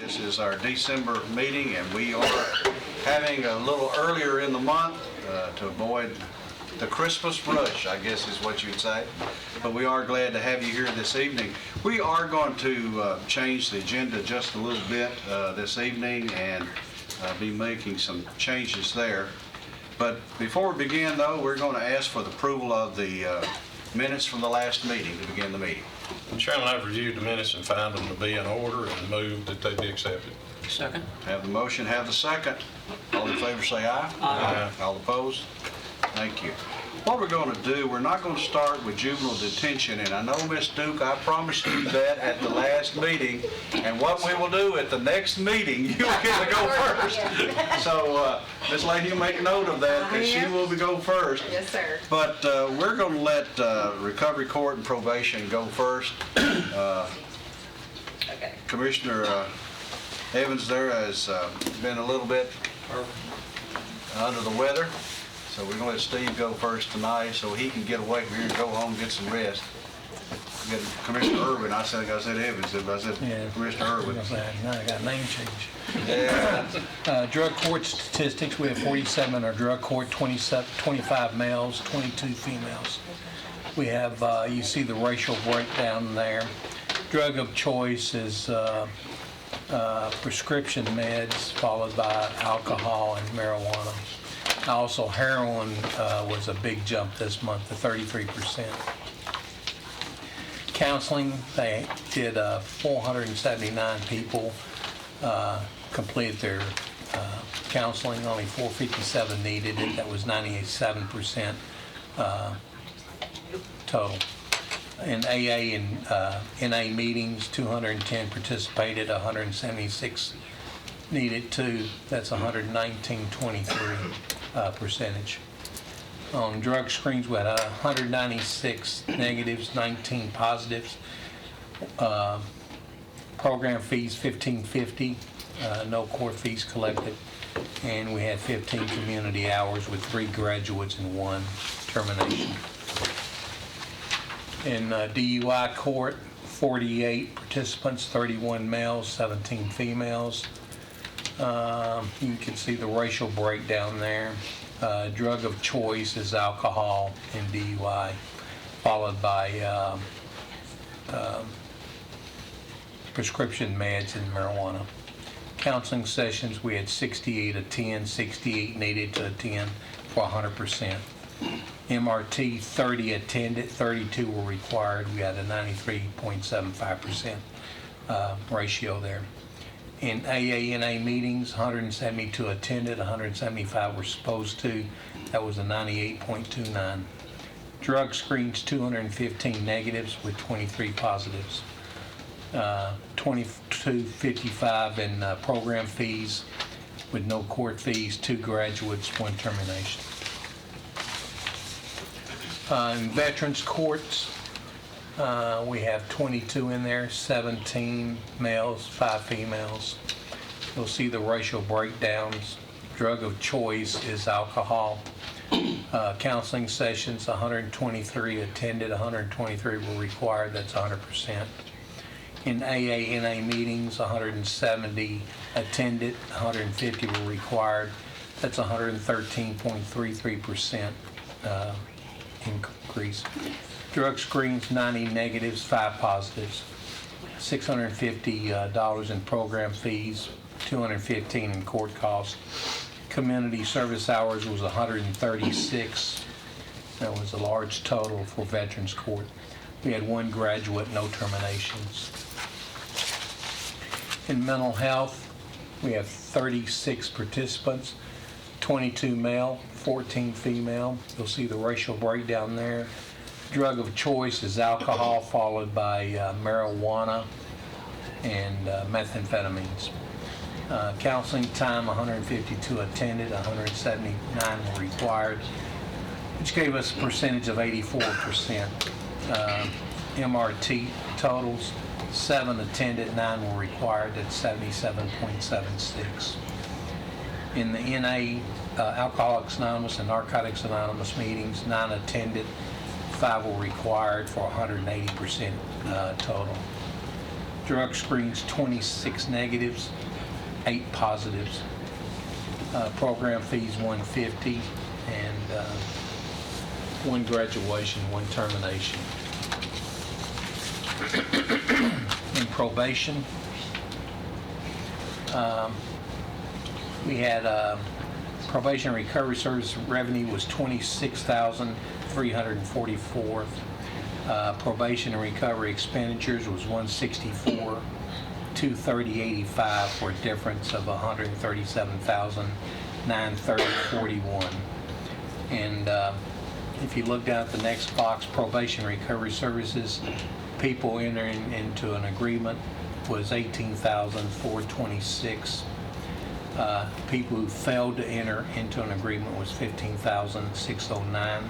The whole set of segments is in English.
This is our December meeting, and we are having a little earlier in the month to avoid the Christmas rush, I guess is what you'd say. But we are glad to have you here this evening. We are going to change the agenda just a little bit this evening and be making some changes there. But before we begin, though, we're going to ask for the approval of the minutes from the last meeting to begin the meeting. Chairman, I've reviewed the minutes and found them to be in order and moved that they be accepted. Second. Have the motion, have the second. All in favor say aye. Aye. All opposed? Thank you. What we're going to do, we're not going to start with juvenile detention, and I know, Miss Duke, I promised you that at the last meeting, and what we will do at the next meeting, you will get to go first. So, Miss Lady, you make note of that she will go first. Yes, sir. But we're going to let Recovery Court and Probation go first. Okay. Commissioner Evans there has been a little bit under the weather. So we're going to let Steve go first tonight so he can get away from here and go home and get some rest. We got Commissioner Irwin. I said Evans, but I said Commissioner Irwin. Now I got a name change. Yeah. Drug court statistics, we have 47 in our drug court, 25 males, 22 females. We have, you see the racial breakdown there. Drug of choice is prescription meds, followed by alcohol and marijuana. Also, heroin was a big jump this month to 33%. Counseling, they did 479 people completed their counseling. Only 457 needed it. That was 97% total. In AA and NA meetings, 210 participated, 176 needed to. That's 119.23 percentage. On drug screens, we had 196 negatives, 19 positives. Program fees $15.50, no court fees collected, and we had 15 community hours with 3 graduates and 1 termination. In DUI court, 48 participants, 31 males, 17 females. You can see the racial breakdown there. Drug of choice is alcohol and DUI, followed by prescription meds and marijuana. Counseling sessions, we had 68 attend, 68 needed to attend for 100%. MRT, 30 attended, 32 were required. We had a 93.75% ratio there. In AA&A meetings, 172 attended, 175 were supposed to. That was a 98.29. Drug screens, 215 negatives with 23 positives. 2255 in program fees with no court fees, 2 graduates, 1 termination. In veterans courts, we have 22 in there, 17 males, 5 females. You'll see the racial breakdowns. Drug of choice is alcohol. Counseling sessions, 123 attended, 123 were required, that's 100%. In AA&NA meetings, 170 attended, 150 were required, that's 113.33% increase. Drug screens, 90 negatives, 5 positives. $650 in program fees, 215 in court costs. Community service hours was 136. That was a large total for Veterans Court. We had 1 graduate, no terminations. In mental health, we have 36 participants, 22 male, 14 female. You'll see the racial breakdown there. Drug of choice is alcohol, followed by marijuana and methamphetamines. Counseling time, 152 attended, 179 were required, which gave us a percentage of 84%. MRT totals, 7 attended, 9 were required, that's 77.76. In the NA, Alcoholics Anonymous and Narcotics Anonymous meetings, 9 attended, 5 were required for 180% total. Drug screens, 26 negatives, 8 positives. Program fees, $150, and 1 graduation, 1 termination. In probation, we had probation recovery service revenue was $26,344. Probation and recovery expenditures was $164, $230.85 for a difference of $137,930.41. And if you look down at the next box, probation recovery services, people entering into an agreement was 18,426. People who failed to enter into an agreement was 15,609.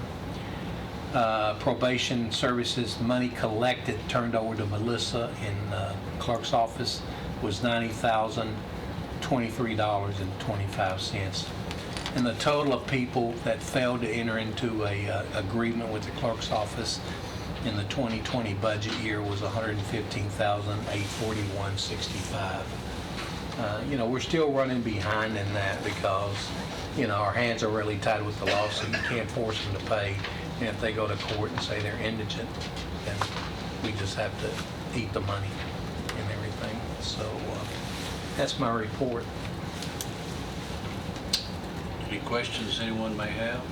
Probation services money collected turned over to Melissa in clerk's office was $90,023.25. And the total of people that failed to enter into a agreement with the clerk's office in the 2020 budget year was $115,841.65. We're still running behind in that because, our hands are really tied with the lawsuit. You can't force them to pay. And if they go to court and say they're indigent, then we just have to eat the money and everything. So that's my report. Any questions anyone may have?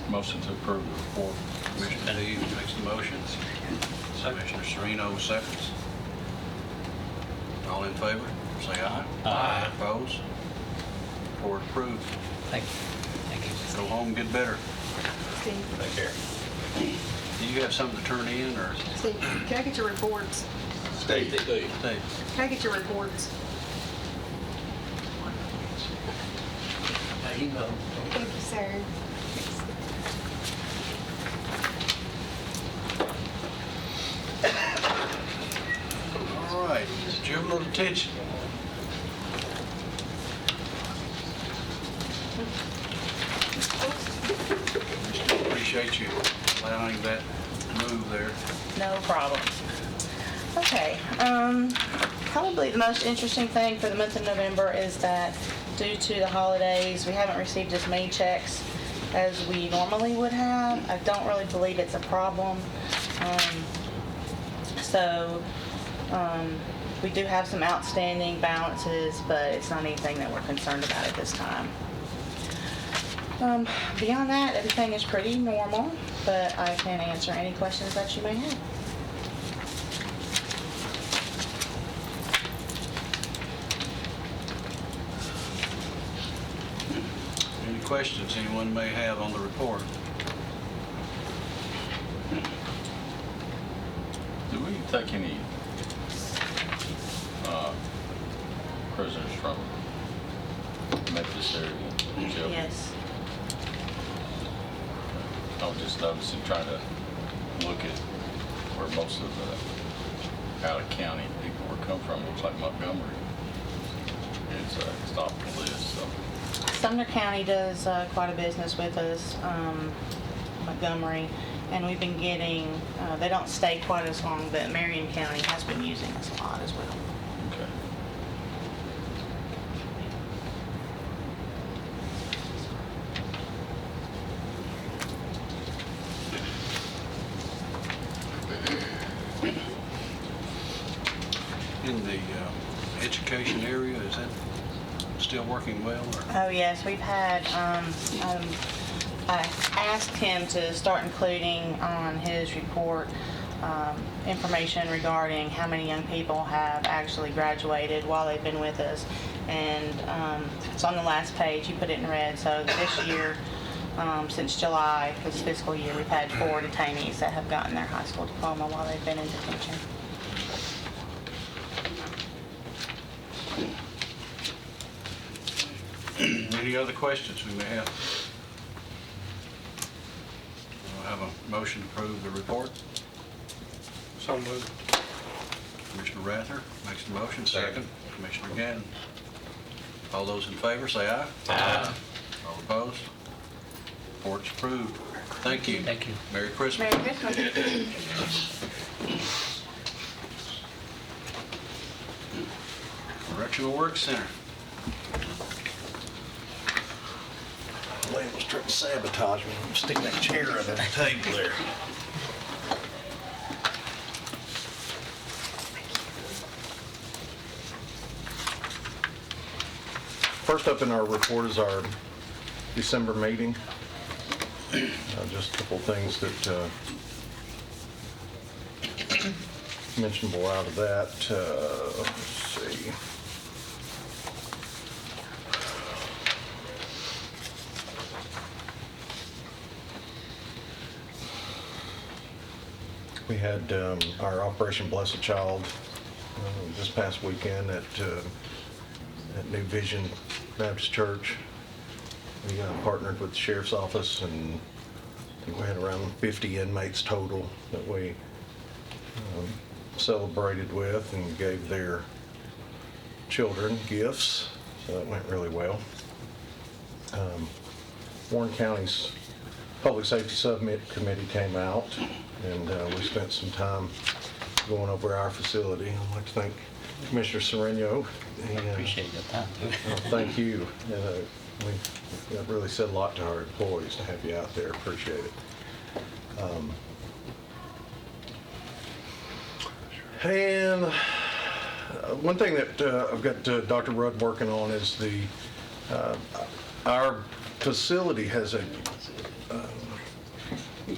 Motion to approve the report. Commissioner Deves makes the motion. Commissioner Sereno seconds. All in favor, say aye. Aye. Opposed? Report approved. Thank you. Go home, get better. Steve, Take care. Do you have something to turn in, or? Steve, can I get your reports? Dave. Can I get your reports? Thank you. Thank you, sir. All right, juvenile detention. We still appreciate you allowing that move there. No problem. Okay, probably the most interesting thing for the month of November is that due to the holidays, we haven't received as many checks as we normally would have. I don't really believe it's a problem. We do have some outstanding balances, but it's not anything that we're concerned about at this time. Beyond that, everything is pretty normal, but I can answer any questions that you may have. Any questions anyone may have on the report? Do we take any prisoners from Memphis area jail? Yes. I was just noticing, trying to look at where most of the out-of-county people were come from. Looks like Montgomery is top of the list. So Sumner County does quite a business with us, Montgomery, and we've been getting, they don't stay quite as long, but Marion County has been using us a lot as well. okay. In the education area, is that still working well? Or? Oh yes, we've had, I asked him to start including on his report information regarding how many young people have actually graduated while they've been with us. And it's on the last page, he put it in red. So this year, since July, this fiscal year, we've had 4 detainees that have gotten their high school diploma while they've been in detention. Any other questions we may have? We'll have a motion to approve the report. So moved. Commissioner Rather makes the motion. Second. Commissioner Gannon. All those in favor, say aye. Aye. All opposed? Report's approved. Thank you. Thank you. Merry Christmas. Merry Christmas. Correctional Work Center. Lane was trying to sabotage me. I'm sticking that chair under the table there. First up in our report is our December meeting. Just a couple of things that mentionable out of that. Let's see. We had our Operation Blessed Child this past weekend at New Vision Baptist Church. We partnered with the Sheriff's Office, and I think we had around 50 inmates total that we celebrated with and gave their children gifts, so that went really well. Warren County's Public Safety Subcommittee came out, and we spent some time going over our facility. I'd like to thank Commissioner Sereno. Appreciate your time, too. Thank you. That really said a lot to our employees to have you out there. Appreciate it. And one thing that I've got Dr. Rudd working on is our facility has a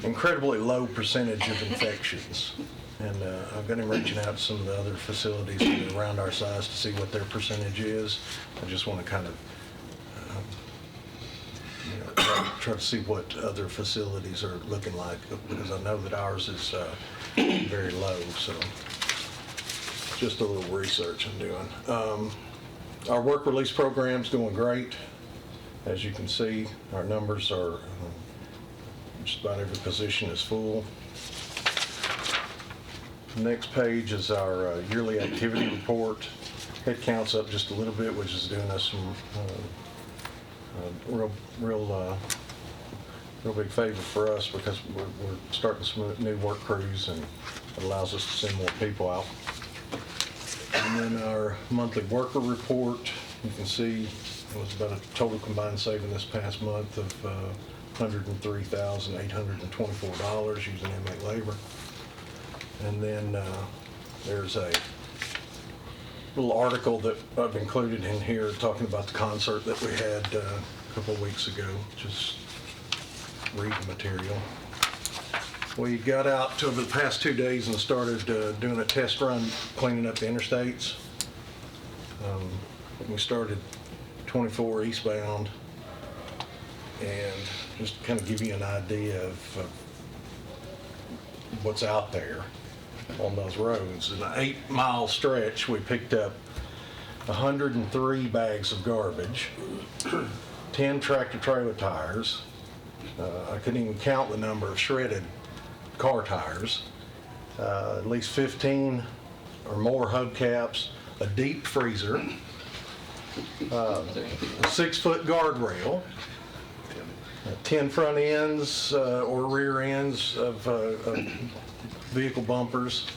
incredibly low percentage of infections. And I've got him reaching out to some of the other facilities that are around our size to see what their percentage is. I just want to kind of try to see what other facilities are looking like, because I know that ours is very low. So just a little research I'm doing. Our work release program's going great. As you can see, our numbers are just about every position is full. The next page is our yearly activity report. Head count's up just a little bit, which is doing us some real big favor for us, because we're starting some new work crews, and it allows us to send more people out. And then our monthly worker report, you can see it was about a total combined saving this past month of $103,824 using inmate labor. And then there's a little article that I've included in here talking about the concert that we had a couple of weeks ago, just reading material. We got out over the past 2 days and started doing a test run cleaning up the interstates. We started 24 eastbound, and just to kind of give you an idea of what's out there on those roads. In an 8-mile stretch, we picked up 103 bags of garbage, 10 tractor trailer tires. I couldn't even count the number of shredded car tires, at least 15 or more hubcaps, a deep freezer, a 6-foot guardrail, 10 front ends or rear ends of vehicle bumpers,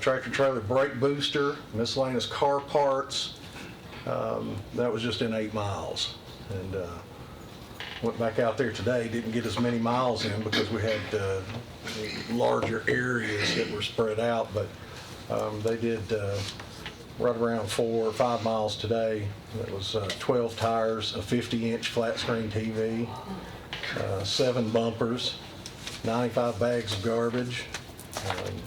tractor trailer brake booster, miscellaneous car parts. That was just in 8 miles. And went back out there today, didn't get as many miles in because we had larger areas that were spread out, but they did right around 4 or 5 miles today. It was 12 tires, a 50-inch flat screen TV, 7 bumpers, 95 bags of garbage,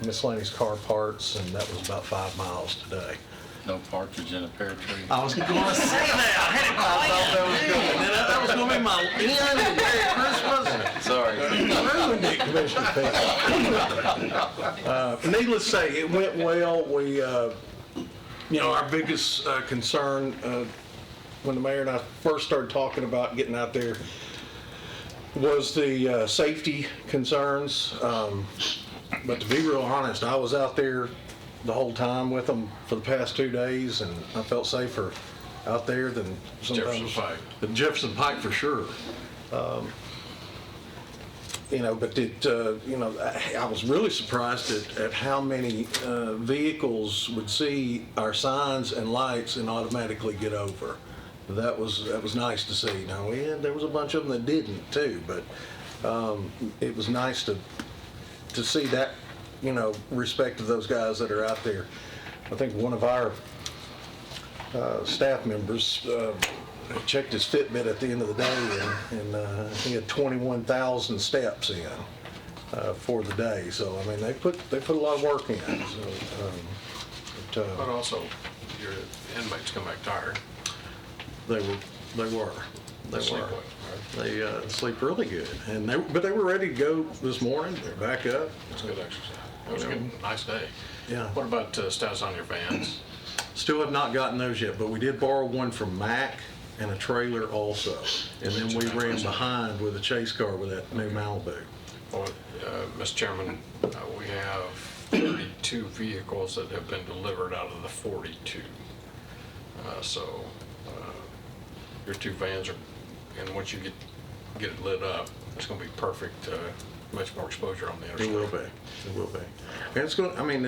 miscellaneous car parts, and that was about 5 miles today. No partridge in a pear tree. I was going to say that. I thought that was going to be my end of Merry Christmas. Sorry. Ruined it, Commissioner Pete. Needless to say, it went well. We, our biggest concern when the mayor and I first started talking about getting out there was the safety concerns. But to be real honest, I was out there the whole time with them for the past 2 days, and I felt safer out there than sometimes Jefferson Pike. than Jefferson Pike for sure. But I was really surprised at how many vehicles would see our signs and lights and automatically get over. That was nice to see. Now, there was a bunch of them that didn't too, but it was nice to see that, respect to those guys that are out there. I think one of our staff members checked his Fitbit at the end of the day, and he had 21,000 steps in for the day. So I mean, they put a lot of work in. So, But also, your inmates come back tired. they were. Sleep well, right? They sleep really good, but they were ready to go this morning. They're back up. It's good exercise. It was a good, nice day. Yeah. What about status on your vans? Still have not gotten those yet, but we did borrow one from Mac and a trailer also. And then we ran behind with a chase car with that new Malibu. Well, Mr. Chairman, we have 32 vehicles that have been delivered out of the 42. So your 2 vans are, and once you get it lit up, it's going to be perfect, much more exposure on the interstate. It will be. It will be. And it's going. I mean,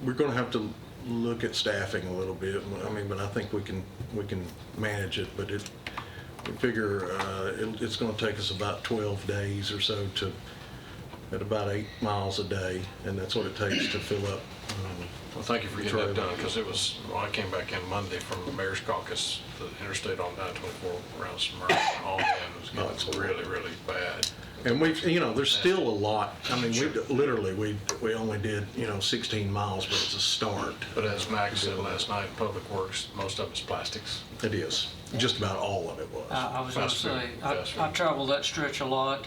we're going to have to look at staffing a little bit. I mean, but I think we can manage it. But we figure it's going to take us about 12 days or so at about 8 miles a day, and that's what it takes to fill up. Well, thank you for getting that done, because I came back in Monday from the Mayor's Caucus, the interstate on 924 around Smyrna, all in, it was getting really, really bad. And there's still a lot. I mean, we only did 16 miles, but it's a start. But as Max said last night, Public Works, most of it's plastics. It is. Just about all of it was. I was going to Fast food, say, fast food. I travel that stretch a lot.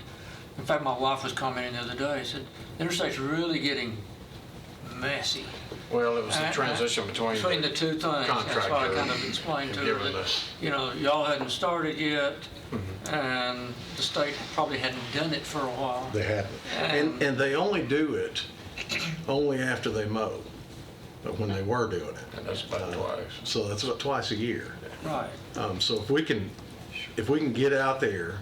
In fact, my wife was commenting the other day, said, the interstate's really getting messy. Well, it was the transition between the two things. That's contractor what I kind of explained to and her, giving that, y'all hadn't started yet, and the state probably hadn't done it for a while. They hadn't. And they only do it after they mow, but when they were doing it. And that's about twice. So that's about twice a year. Right. So if we can get out there,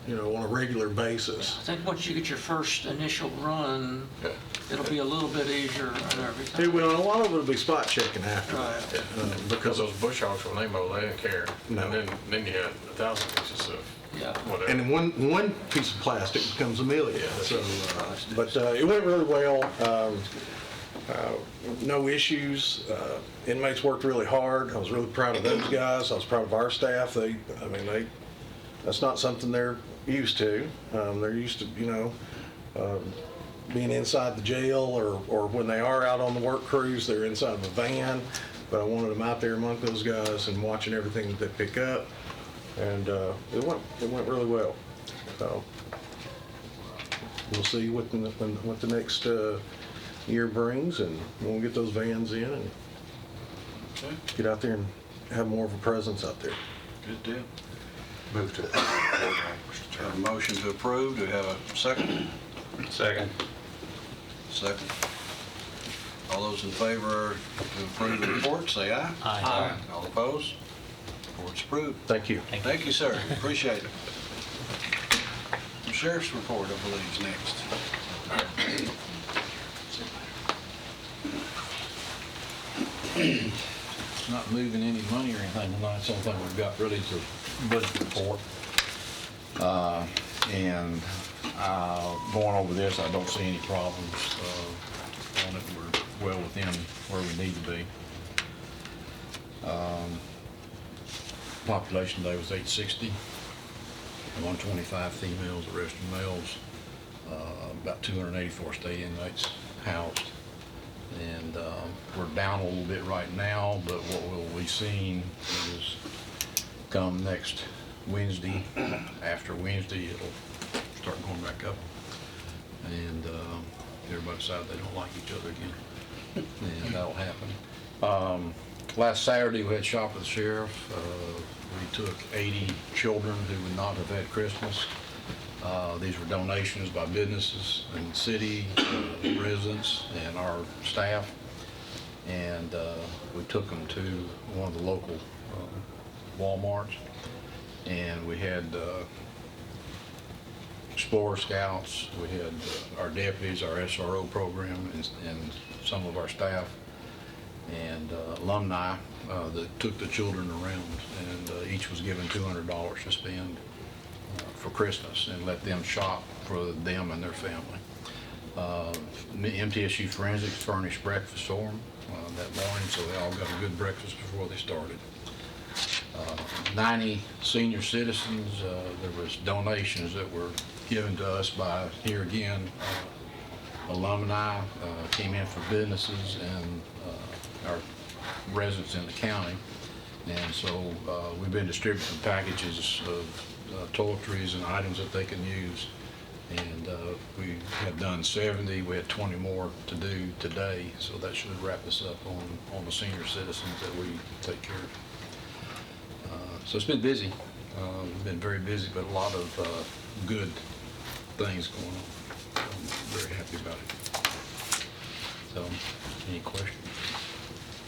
on a regular basis. I think once you get your first initial run, Yeah. it'll be a little bit easier and everything. It will, and a lot of it will be spot checking after Right. that. Because those bush hogs, when they mow, they didn't care. No. And then you had 1,000 pieces of Yeah. whatever. And one piece of plastic becomes a million. So, but it went really well. No issues. Inmates worked really hard. I was really proud of those guys. I was proud of our staff. That's not something they're used to. They're used to, being inside the jail, or when they are out on the work crews, they're inside of a van. But I wanted them out there among those guys and watching everything that they pick up. And it went really well. So we'll see what the next year brings, and we'll get those vans in and get out there and have more of a presence out there. Good deal. Move to have a motion to approve. Do we have a second? Second. Second. All those in favor to approve the report, say aye. Aye. All opposed? Report's approved. Thank you. Thank you, sir. Appreciate it. Sheriff's report, I believe, is next. Not moving any money or anything tonight. It's the only thing we've got really is a budget report. And going over this, I don't see any problems on it. We're well within where we need to be. Population today was 860, 125 females, the rest are males. About 284 state inmates housed. And we're down a little bit right now, but what we'll be seeing is come next Wednesday, after Wednesday, it'll start going back up. And everybody decided they don't like each other again, and that'll happen. Last Saturday, we had shop with the sheriff. We took 80 children who would not have had Christmas. These were donations by businesses and city residents and our staff, and we took them to one of the local Walmarts, and we had Explorer Scouts, we had our deputies, our SRO program, and some of our staff, and alumni that took the children around, and each was given $200 to spend for Christmas and let them shop for them and their family. MTSU Forensics furnished breakfast for them that morning, so they all got a good breakfast before they started. 90 senior citizens, there was donations that were given to us by, here again, alumni came in for businesses and our residents in the county. And so we've been distributing packages of toiletries and items that they can use. And we have done 70. We had 20 more to do today, so that should wrap us up on the senior citizens that we take care of. So it's been busy. Been very busy, but a lot of good things going on. So I'm very happy about it. So, any questions?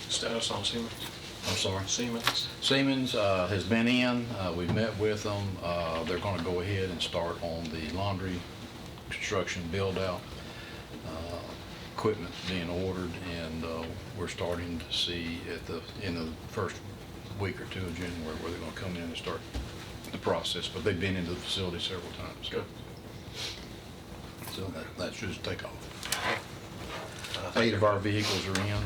Status on Siemens? I'm sorry? Siemens? Siemens has been in. We've met with them. They're going to go ahead and start on the laundry construction build-out. Equipment being ordered, and we're starting to see in the first week or two of January where they're going to come in and start the process. But they've been into the facility several times. Good. So that should take off. 8 of our vehicles are in.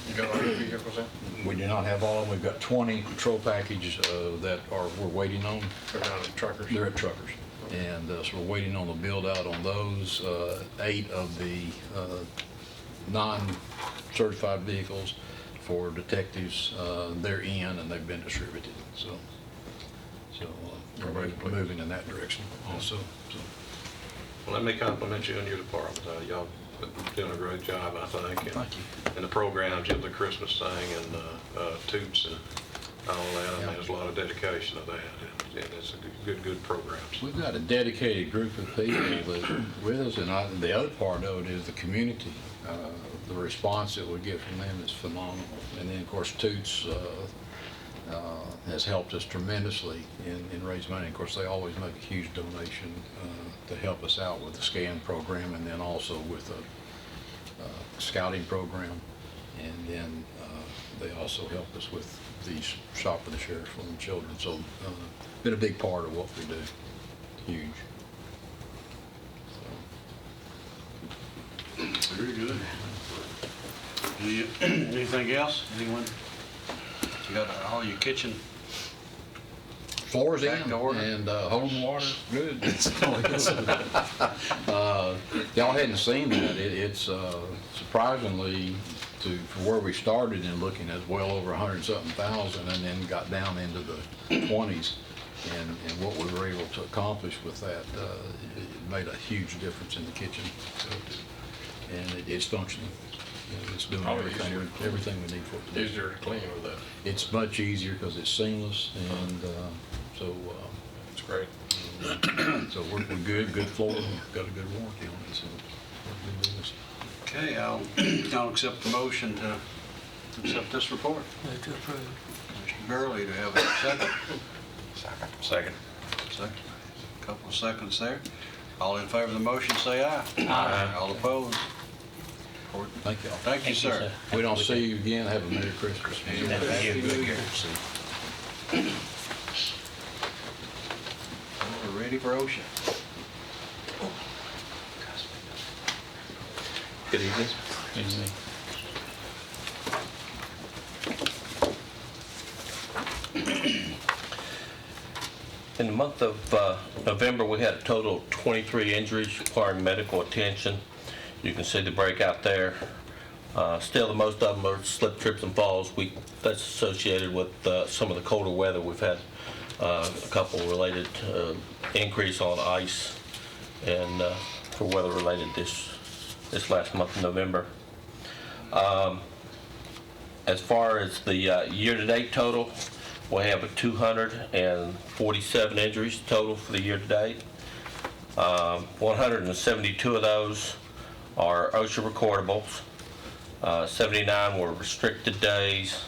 You got all your vehicles in? We do not have all of them. We've got 20 patrol packages that we're waiting on. They're down at Truckers? They're at Truckers. And so we're waiting on the build out on those. 8 of the non-certified vehicles for detectives, they're in and they've been distributed. So we're moving in that direction also. So. Well, let me compliment you and your department. Y'all doing a great job, I think. And, Thank you. And the programs, the Christmas thing and Toots and all that. I mean, there's a lot of dedication to that. And it's a good programs. We've got a dedicated group of people that with us, and the other part of it is the community. The response that we get from them is phenomenal. And then, of course, Toots has helped us tremendously in raising money. Of course, they always make a huge donation to help us out with the scan program, and then also with a scouting program. And then they also help us with the shop for the sheriff for the children. So been a big part of what we do. Huge. Very good. Anything else? Anyone? You got all your kitchen? Floors Back in to order. and holding water, good. Y'all hadn't seen that. It's surprisingly, for where we started in looking at well over 100-something thousand, and then got down into the 20s, and what we were able to accomplish with that, it made a huge difference in the kitchen. So, and it's functioning. It's doing everything we need for it to do. Easier to clean with that. It's much easier because it's seamless, and so It's great. so we're good floor. We've got a good warranty on it, so we're good business. Okay, I'll accept the motion to accept this report. Move to approve. Mr. Gurley, do you have a second? Second. Second. Couple of seconds there. All in favor of the motion, say aye. Aye. All opposed? Thank y'all. Thank you, sir. If we don't see you again, have a Merry Christmas. Happy New Year. We're ready for OSHA. Good evening. In the month of November, we had a total of 23 injuries requiring medical attention. You can see the breakout there. Still, the most of them are slip, trips, and falls. That's associated with some of the colder weather. We've had a couple related increase on ice and for weather related this last month of November. As far as the year-to-date total, we have 247 injuries total for the year-to-date. 172 of those are OSHA recordables. 79 were restricted days,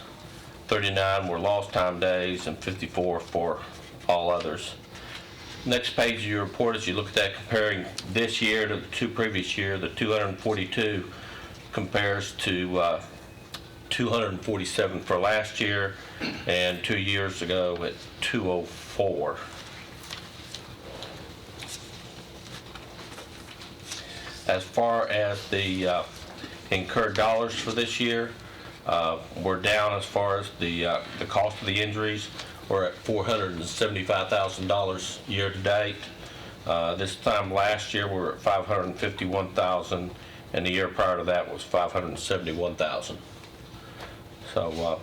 39 were lost time days, and 54 for all others. Next page of your report, as you look at that, comparing this year to the two previous year, the 242 compares to 247 for last year, and 2 years ago at 204. As far as the incurred dollars for this year, we're down as far as the cost of the injuries. We're at $475,000 year to date. This time last year, we were at $551,000, and the year prior to that was $571,000. So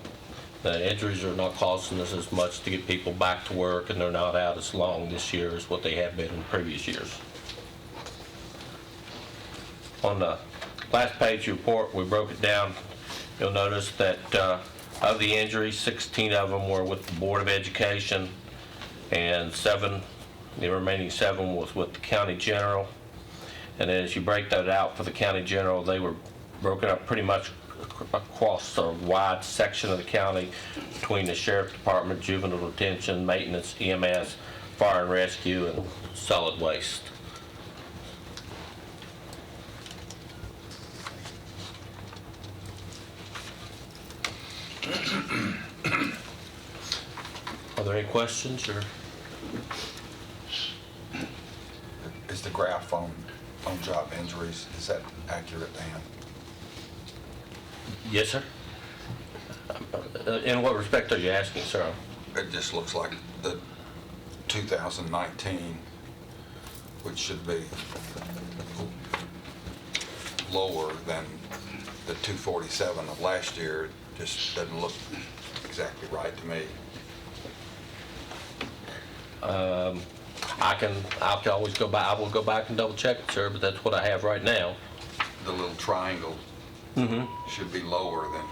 the injuries are not costing us as much to get people back to work, and they're not out as long this year as what they have been in previous years. On the last page of the report, we broke it down. You'll notice that of the injuries, 16 of them were with the Board of Education, and the remaining 7 was with the County General. And then as you break that out for the County General, they were broken up pretty much across a wide section of the county between the Sheriff Department, Juvenile Detention, Maintenance, EMS, Fire and Rescue, and Solid Waste. Are there any questions, or? Is the graph on job injuries, is that accurate, Dan? Yes, sir. In what respect are you asking, sir? It just looks like the 2019, which should be lower than the 247 of last year, just doesn't look exactly right to me. I can always go back. I will go back and double check it, sir, but that's what I have right now. The little triangle should be lower than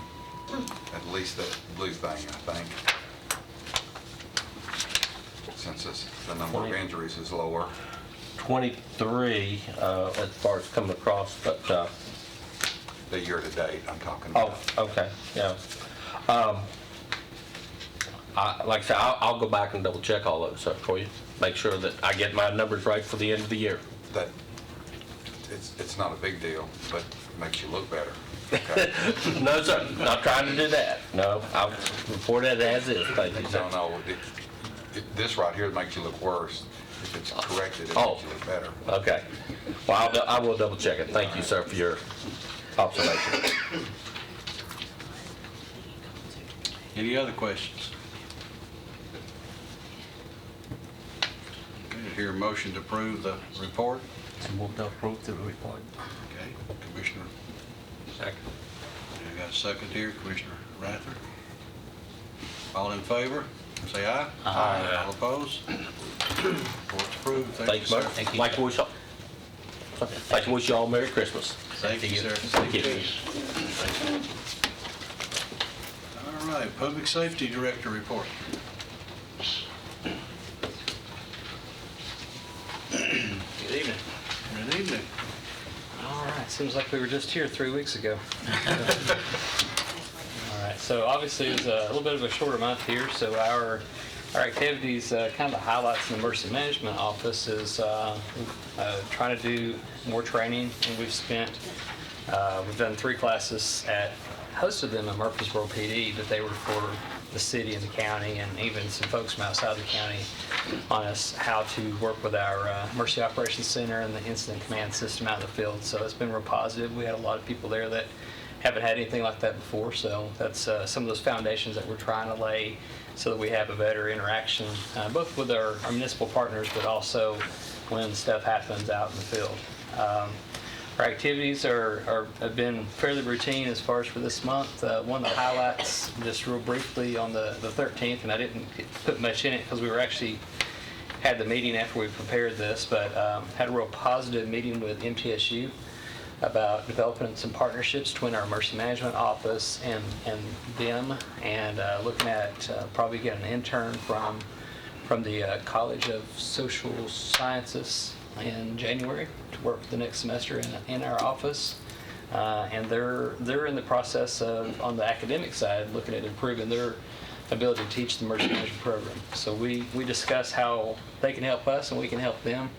at least the blue thing, I think. Since the number of injuries is lower. 23 as far as coming across, but The year to date I'm talking about. oh, okay, yeah. Like I said, I'll go back and double check all of it, sir, for you. Make sure that I get my numbers right for the end of the year. That it's not a big deal, but it makes you look better. Okay. No, sir, not trying to do that. No, I'll report it as is. Thank you, sir. No, this right here makes you look worse. If it's corrected, it Oh. makes you look better. Okay. Well, I will double check it. Thank you, sir, for your observation. Any other questions? Okay, hear a motion to approve the report. And move to approve the report. Okay, Commissioner, Second. I got a second here, Commissioner Rather. All in favor, say aye. Aye. All opposed? Report's approved. Thank you, sir. Thank you. Like to wish you all Merry Christmas. Thank you, sir. Thank you. All right, Public Safety Director report. Good evening. Good evening. All right, seems like we were just here 3 weeks ago. All right, so obviously it was a little bit of a shorter month here, so our activities, kind of the highlights in the emergency management office is trying to do more training, and we've done 3 classes hosted them at Murfreesboro PD, but they were for the city and the county, and even some folks from outside the county on us how to work with our Emergency Operations Center and the Incident Command System out in the field. So it's been real positive. We had a lot of people there that haven't had anything like that before, so that's some of those foundations that we're trying to lay so that we have a better interaction, both with our municipal partners, but also when stuff happens out in the field. Our activities have been fairly routine as far as for this month. One of the highlights, just real briefly, on the 13th, and I didn't put much in it because we were actually had the meeting after we prepared this, but had a real positive meeting with MTSU about developing some partnerships between our emergency management office and them, and looking at probably getting an intern from the College of Social Sciences in January to work for the next semester in our office, and they're in the process of, on the academic side, looking at improving their ability to teach the emergency management program. So we discuss how they can help us and we can help them.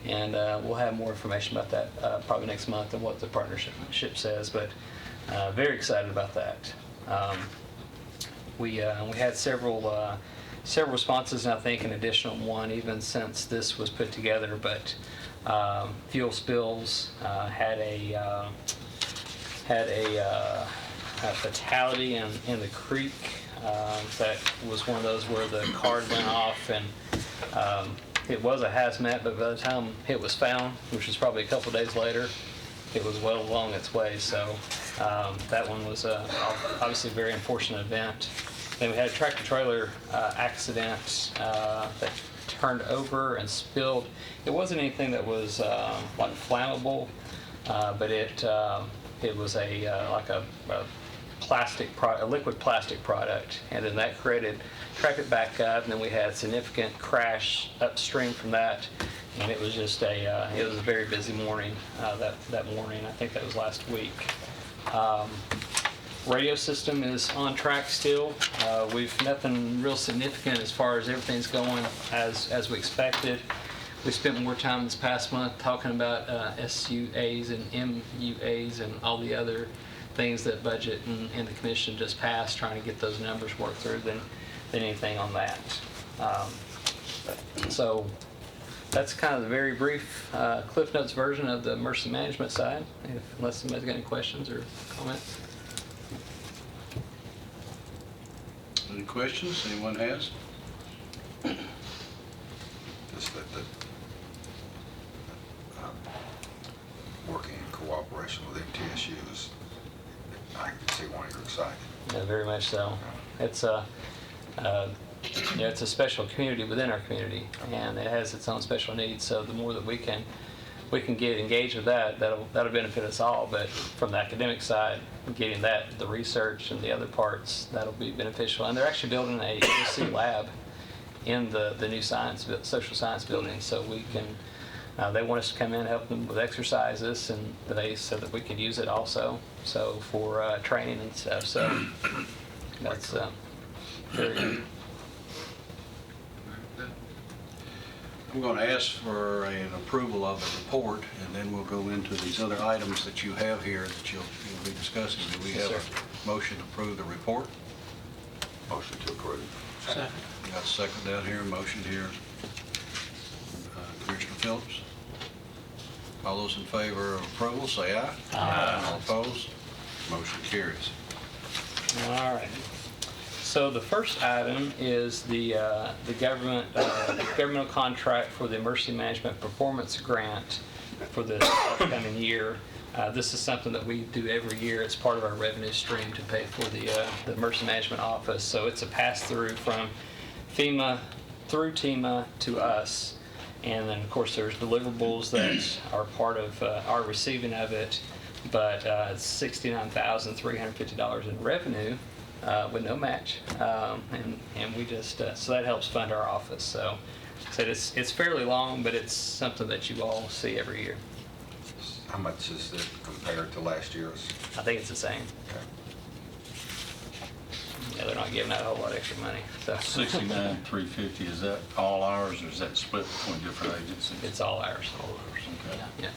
And we'll have more information about that probably next month and what the partnership says, but very excited about that. We had several responses, and I think an additional one even since this was put together, but fuel spills had a fatality in the creek. That was one of those where the card went off, and it was a hazmat, but by the time it was found, which was probably a couple days later, it was well along its way. So that one was obviously a very unfortunate event. Then we had a tractor trailer accident that turned over and spilled. It wasn't anything that was like flammable, but it was like a liquid plastic product, and then that tracked it back up, and then we had significant crash upstream from that, and it was just it was a very busy morning that morning. I think that was last week. Radio system is on track still. We've nothing real significant as far as everything's going as we expected. We spent more time this past month talking about SUAs and MUAs and all the other things that budget and the commission just passed, trying to get those numbers worked through than anything on that. So that's kind of the very brief Cliff Notes version of the emergency management side, unless somebody's got any questions or comments. Any questions anyone has? Just that working in cooperation with MTSUs, I can see why you're excited. Yeah, very much so. It's a it's a special community within our community, and it has its own special needs. So the more that we can get engaged with that'll benefit us all. But from the academic side, getting the research and the other parts, that'll be beneficial. And they're actually building a UC lab in the new social science building, so we can. They want us to come in and help them with exercises, and they said that we could use it also, so for training and stuff. So that's very good. I'm going to ask for an approval of the report, and then we'll go into these other items that you have here that you'll be discussing. Do we have a motion to approve the report? Motion to approve. Second. Got a second down here, motion here. Commissioner Phillips? All those in favor of approval, say aye. Aye. All opposed? Motion carries. All right. So the first item is the governmental contract for the emergency management performance grant for the upcoming year. This is something that we do every year. It's part of our revenue stream to pay for the emergency management office. So it's a pass-through from FEMA through TEMA to us. And then, of course, there's deliverables that are part of our receiving of it. But it's $69,350 in revenue with no match. And we just, so that helps fund our office. So it's fairly long, but it's something that you all see every year. How much is it compared to last year's? I think it's the same. Okay. Yeah, they're not giving out a whole lot of extra money. So. 69,350, is that all ours, or is that split between different agencies? It's all ours. All ours, okay. Yeah.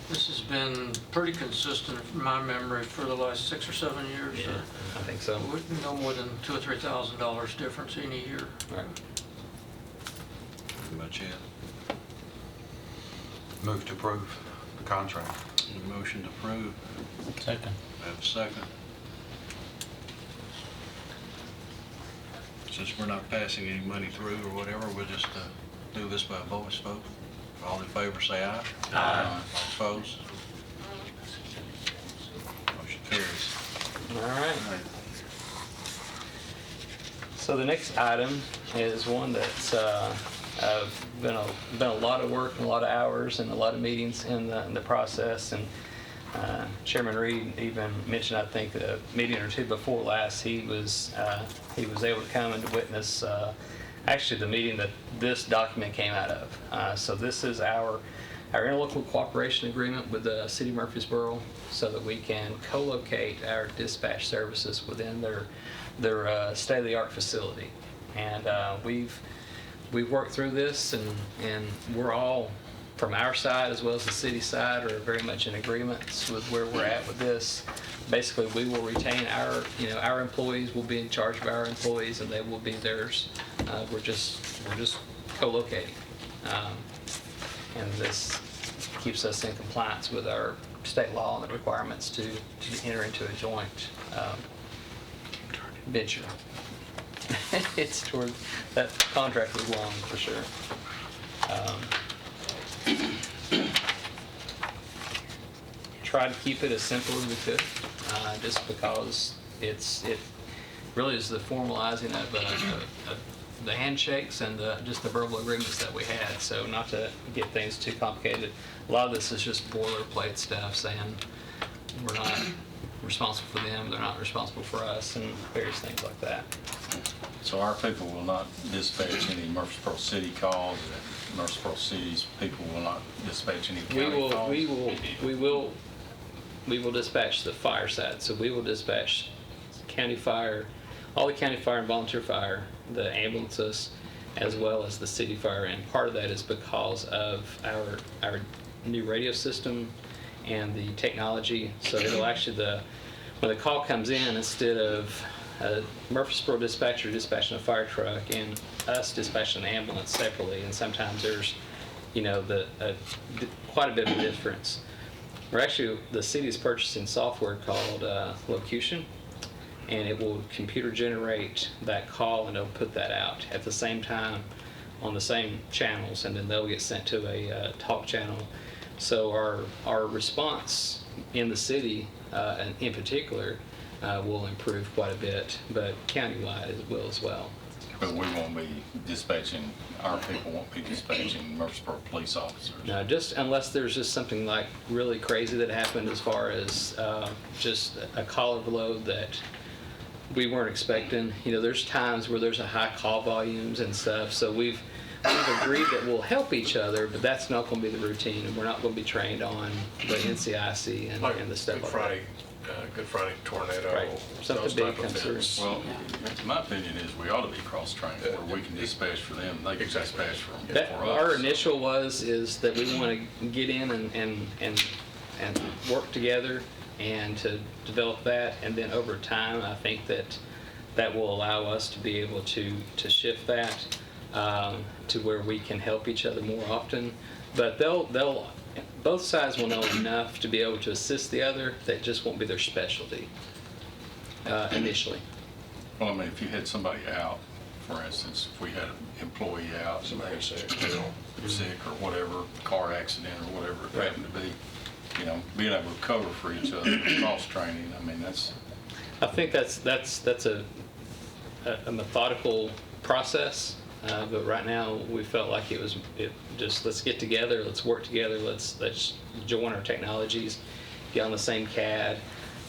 This has been pretty consistent from my memory for the last 6 or 7 years. Yeah, I think so. No more than $2,000 or $3,000 difference in a year. Right. Pretty much it. Move to approve the contract. A motion to approve. Second. Have a second. Since we're not passing any money through or whatever, we'll just do this by voice vote. All in favor, say aye. Aye. All opposed? Motion carries. All right. So the next item is one that's been a lot of work and a lot of hours and a lot of meetings in the process. And Chairman Reed even mentioned, I think, a meeting or two before last, he was able to come and to witness actually the meeting that this document came out of. So this is our our interlocal cooperation agreement with the City of Murfreesboro so that we can co-locate our dispatch services within their state-of-the-art facility. And we've worked through this, and we're all, from our side as well as the city side, are very much in agreement with where we're at with this. Basically, we will retain our employees will be in charge of our employees, and they will be theirs. We're just co-locating, and this keeps us in compliance with our state law and the requirements to enter into a joint venture. It's toward that contract was long for sure. Try to keep it as simple as we could, just because it really is the formalizing of the handshakes and just the verbal agreements that we had. So not to get things too complicated, a lot of this is just boilerplate stuff saying we're not responsible for them, they're not responsible for us, and various things like that. So our people will not dispatch any Murfreesboro City calls, and Murfreesboro City's people will not dispatch any county calls? We will dispatch the fire side. So we will dispatch county fire, all the county fire and volunteer fire, the ambulances, as well as the city fire. And part of that is because of our new radio system and the technology. So it'll actually, when the call comes in, instead of a Murfreesboro dispatcher dispatching a fire truck and us dispatching an ambulance separately, and sometimes there's, quite a bit of a difference. We're actually, the city is purchasing software called Locution, and it will computer generate that call, and it'll put that out at the same time on the same channels, and then they'll get sent to a talk channel. So our response in the city, and in particular, will improve quite a bit, but countywide it will as well. But we won't be dispatching, our people won't be dispatching Murfreesboro police officers. No, just unless there's just something like really crazy that happened as far as just a call overload that we weren't expecting. There's times where there's a high call volumes and stuff, so we've agreed that we'll help each other, but that's not going to be the routine, and we're not going to be trained on the NCIC and the stuff like that. Good Friday tornado. Right. Something those big type of comes through. events. Well, my opinion is we ought to be cross-trained, where we can dispatch for them, they can dispatch for us. Our initial is that we want to get in and work together and to develop that, and then over time, I think that will allow us to be able to shift that to where we can help each other more often. But both sides will know enough to be able to assist the other. That just won't be their specialty initially. Well, if you had somebody out, for instance, if we had an employee out, somebody sick or whatever, car accident or whatever it happened to be, being able to cover for each other, cross-training, that's... I think that's a methodical process. But right now, we felt like it just let's get together, let's work together, let's join our technologies, get on the same CAD,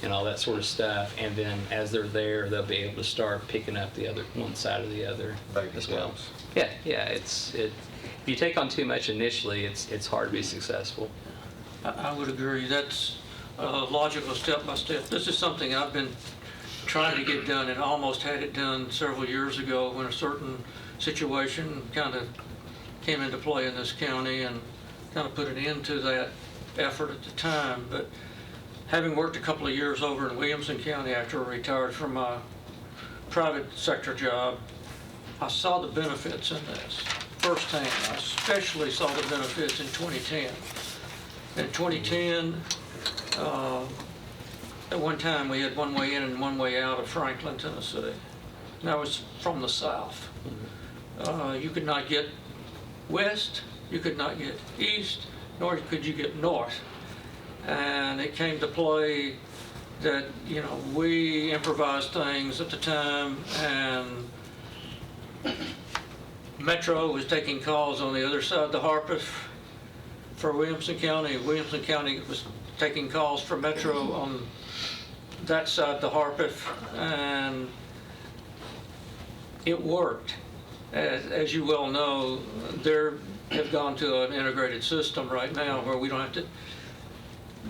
and all that sort of stuff. And then as they're there, they'll be able to start picking up the other one side or the other as well. Yeah. If you take on too much initially, it's hard to be successful. I would agree. That's logical step by step. This is something I've been trying to get done, and almost had it done several years ago when a certain situation kind of came into play in this county and kind of put an end to that effort at the time. But having worked a couple of years over in Williamson County after I retired from my private sector job, I saw the benefits in this firsthand. I especially saw the benefits in 2010. In 2010, at one time we had one way in and one way out of Franklin, Tennessee. And I was from the south. You could not get west, you could not get east, nor could you get north. And it came to play that, we improvised things at the time, and Metro was taking calls on the other side of the Harpeth for Williamson County. Williamson County was taking calls for Metro on that side of the Harpeth, and it worked. As you well know, have gone to an integrated system right now where we don't have to,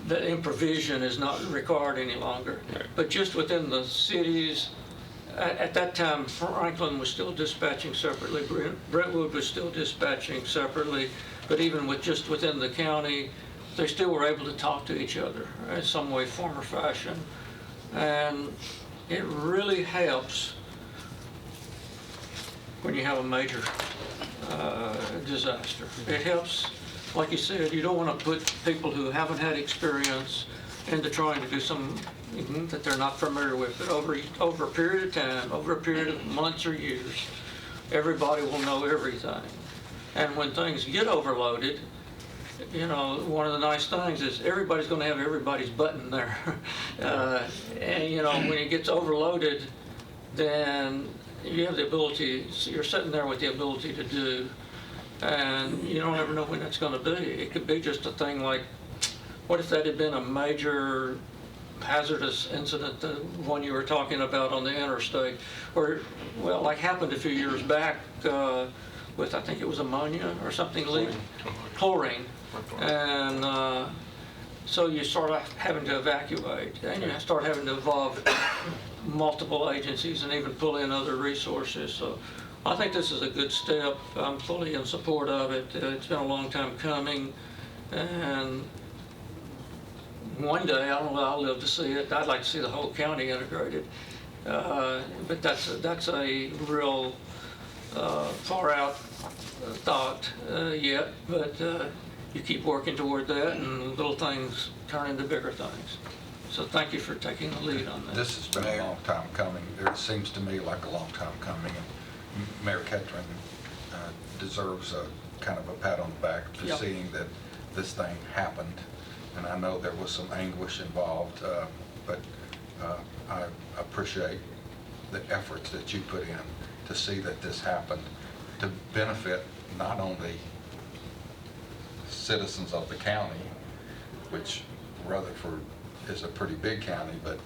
the improvision is not required any longer. But just within the cities, at that time, Franklin was still dispatching separately, Brentwood was still dispatching separately, but even with just within the county, they still were able to talk to each other in some way, form, or fashion. And it really helps when you have a major disaster. It helps, like you said, you don't want to put people who haven't had experience into trying to do something that they're not familiar with. But over a period of time, over a period of months or years, everybody will know everything. And when things get overloaded, you know, one of the nice things is everybody's going to have everybody's button there. And, you know, when it gets overloaded, then you have the ability, you're sitting there with the ability to do, and you don't ever know when that's going to be. It could be just a thing like, what if that had been a major hazardous incident, the one you were talking about on the interstate, or, well, like happened a few years back with, I think it was ammonia or something leaking, chlorine. And so you start having to evacuate, and you start having to involve multiple agencies and even pull in other resources. So I think this is a good step. I'm fully in support of it. It's been a long time coming, and one day, I don't know, I'll live to see it. I'd like to see the whole county integrated. But that's a real far out thought yet, but you keep working toward that, and little things turn into bigger things. So thank you for taking the lead on that. This has been a long time coming. It seems to me like a long time coming. And Mayor Ketron deserves a kind of a pat on the back for seeing that this thing happened. And I know there was some anguish involved, but I appreciate the efforts that you put in to see that this happened, to benefit not only citizens of the county, which Rutherford is a pretty big county, but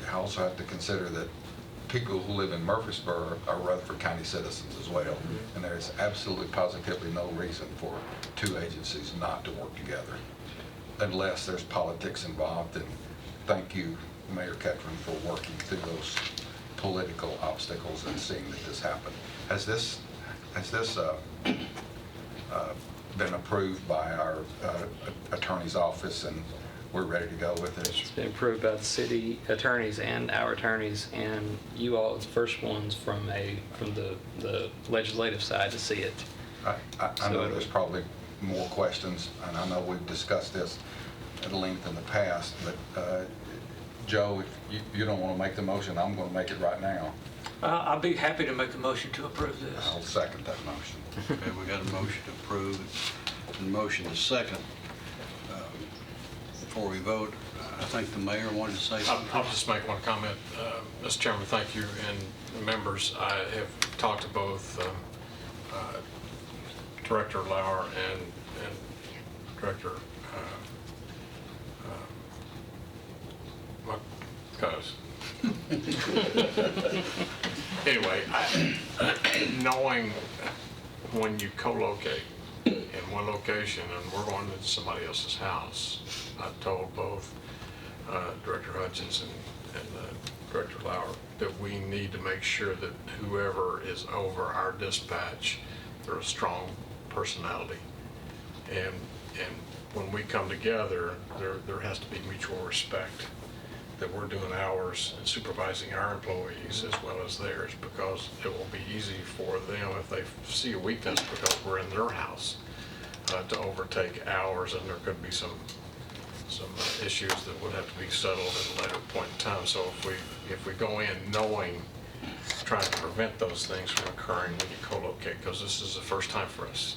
I also have to consider that people who live in Murfreesboro are Rutherford County citizens as well. And there's absolutely positively no reason for two agencies not to work together unless there's politics involved. And thank you, Mayor Ketron, for working through those political obstacles and seeing that this happened. Has this been approved by our attorney's office, and we're ready to go with it? It's been approved by the city attorneys and our attorneys, and you all are the first ones from the legislative side to see it. I know there's probably more questions, and I know we've discussed this at length in the past, but Joe, if you don't want to make the motion, I'm going to make it right now. I'd be happy to make a motion to approve this. I'll second that motion. Okay, we got a motion to approve and a motion to second. Before we vote, I think the mayor wanted to say something. I'll just make one comment. Mr. Chairman, thank you, and members, I have talked to both Director Lauer and Director Cuz. Anyway, knowing when you co-locate in one location and we're going into somebody else's house, I told both Director Hutchins and Director Lauer that we need to make sure that whoever is over our dispatch, they're a strong personality. And when we come together, there has to be mutual respect, that we're doing ours and supervising our employees as well as theirs, because it will be easy for them if they see a weakness because we're in their house to overtake ours, and there could be some issues that would have to be settled at a later point in time. So if we go in knowing, trying to prevent those things from occurring when you co-locate, because this is the first time for us.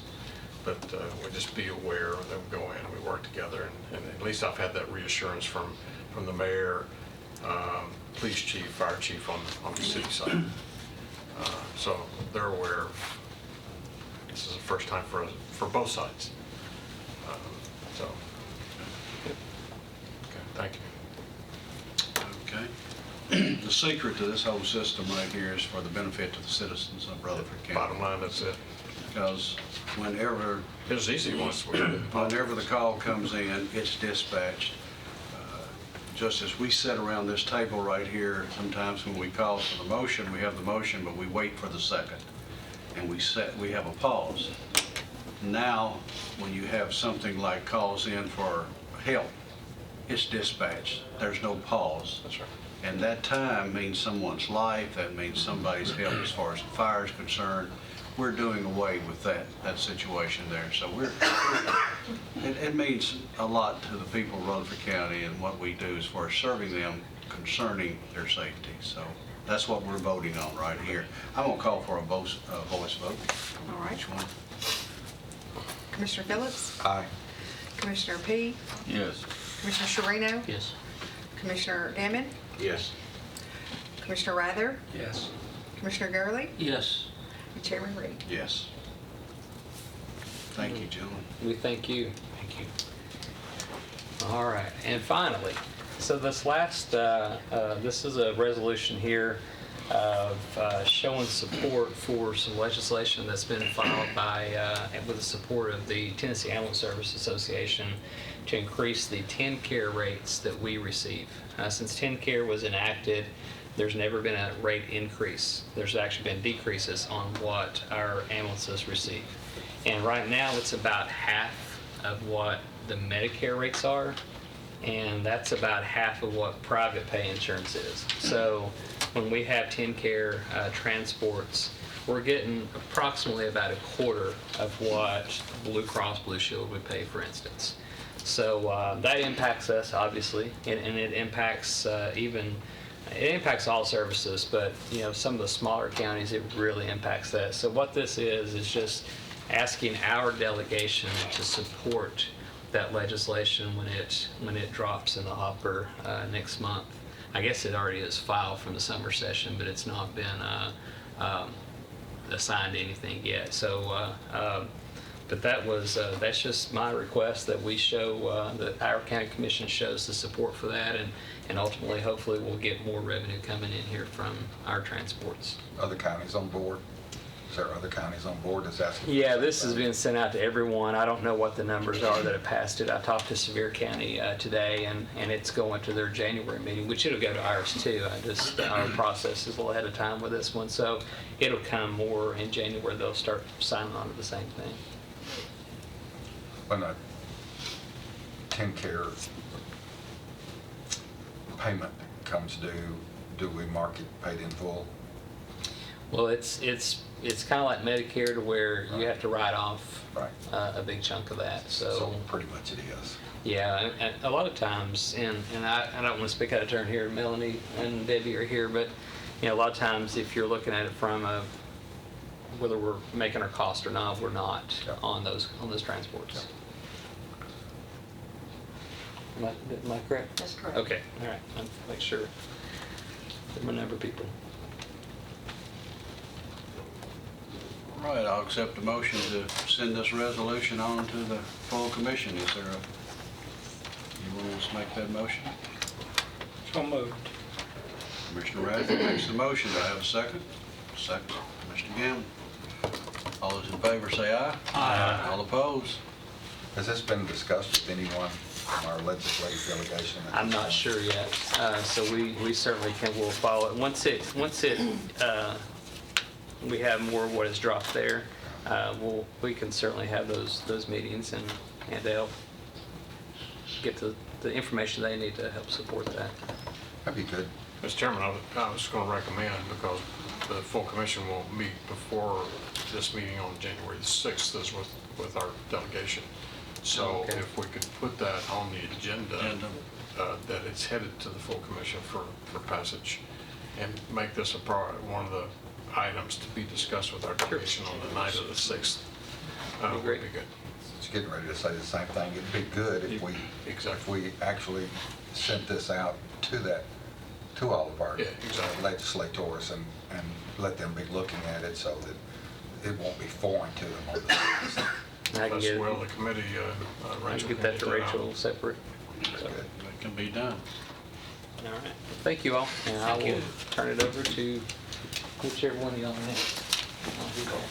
But we just be aware that we go in and we work together, and at least I've had that reassurance from the mayor, police chief, fire chief on the city side. So they're aware this is the first time for both sides. So, okay, thank you. Okay. The secret to this whole system right here is for the benefit to the citizens of Rutherford County. Bottom line, that's it. Because whenever It's easy once we. whenever the call comes in, it's dispatched. Just as we sit around this table right here, sometimes when we call for the motion, we have the motion, but we wait for the second. And we have a pause. Now, when you have something like calls in for help, it's dispatched. There's no pause. That's right. And that time means someone's life, that means somebody's help as far as the fire is concerned. We're doing away with that situation there. So it means a lot to the people of Rutherford County and what we do as far as serving them concerning their safety. So that's what we're voting on right here. I'm gonna call for a voice vote. All right. Each one. Commissioner Phillips? Aye. Commissioner P? Yes. Commissioner Sharino? Yes. Commissioner Gammon? Yes. Commissioner Rather? Yes. Commissioner Gurley? Yes. And Chairman Reed. Yes. Thank you, gentlemen. We thank you. Thank you. All right, and finally, so this last, this is a resolution here of showing support for some legislation that's been filed by, with the support of the Tennessee Ambulance Service Association to increase the TennCare rates that we receive. Since TennCare was enacted, there's never been a rate increase. There's actually been decreases on what our ambulances receive. And right now, it's about half of what the Medicare rates are, and that's about half of what private pay insurance is. So when we have TennCare transports, we're getting approximately about a quarter of what Blue Cross Blue Shield would pay, for instance. So that impacts us, obviously, and it impacts it impacts all services, but some of the smaller counties, it really impacts that. So what this is just asking our delegation to support that legislation when it drops in the hopper next month. I guess it already is filed from the summer session, but it's not been assigned to anything yet. So, but that's just my request, that we show that our county commission shows the support for that, and ultimately, hopefully, we'll get more revenue coming in here from our transports. Other counties on board? Is there other counties on board that's asking? Yeah, this has been sent out to everyone. I don't know what the numbers are that have passed it. I talked to Sevier County today, and it's going to their January meeting, which it'll go to ours too. Our process is a little ahead of time with this one, so it'll come more in January. They'll start signing on to the same thing. When a TennCare payment comes due, do we mark it paid in full? Well, it's kind of like Medicare, to where you have to write off Right. a big chunk of that. So pretty much it is. Yeah, and a lot of times, and I don't want to speak out of turn here, Melanie and Debbie are here, but a lot of times if you're looking at it from whether we're making our cost or not, we're not on those transports. Am I correct? That's correct. Okay, all right. I'll make sure that my number of people. All right, I'll accept the motion to send this resolution on to the full commission. Is there you want us to make that motion? So moved. Commissioner Radford makes the motion. Do I have a second? Second. Mr. Gammon. All those in favor say aye. Aye. All opposed? Has this been discussed with anyone from our legislative delegation? I'm not sure yet, so we certainly will follow it. Once we have more of what is dropped there, we can certainly have those meetings and to help get the information they need to help support that. That'd be good. Mr. Chairman, I was going to recommend, because the full commission will meet before this meeting on January the 6th is with our delegation. So Okay. if we could put that on the agenda, that it's headed to the full commission for passage, and make this one of the items to be discussed with our commission on the night of the 6th, would great. be good. Just getting ready to say the same thing. It'd be good if we actually sent this out to all of our Yeah, exactly. legislators and let them be looking at it so that it won't be foreign to them on the I can That's get, well, the committee, I Rachel can get that to out. Rachel separate. So, That can be done. all right. Thank you all, and I will turn it over to whichever one of y'all next. I'll do that.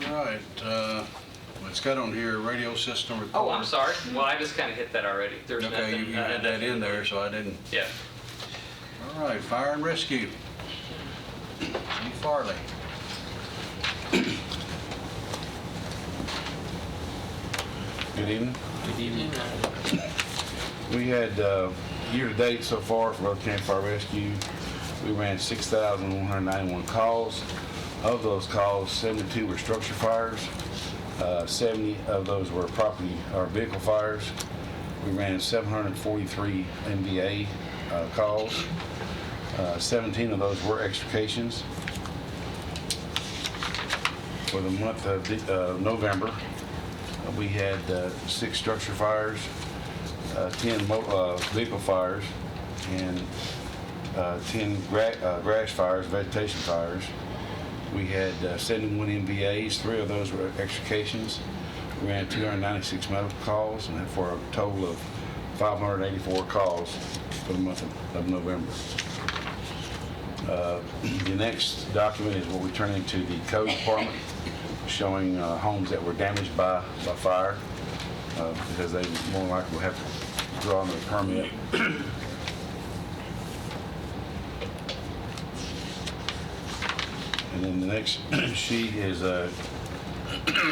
All right, it's got on here radio system report. Oh, I'm sorry. Well, I just kind of hit that already. There's Okay, nothing. you had that in there, so I didn't. Yeah. All right, fire and rescue. Chief Farley. Good evening. Good evening. We had, year-to-date so far for Rutherford County Fire Rescue, we ran 6,191 calls. Of those calls, 72 were structure fires. 70 of those were property or vehicle fires. We ran 743 MVA calls. 17 of those were extrications. For the month of November, we had 6 structure fires, 10 vehicle fires, and 10 grass fires, vegetation fires. We had 71 MVAs, 3 of those were extrications. We ran 296 medical calls, and for a total of 584 calls for the month of November. The next document is what we turn into the code department, showing homes that were damaged by fire, because they more likely will have to draw another permit. And then the next sheet is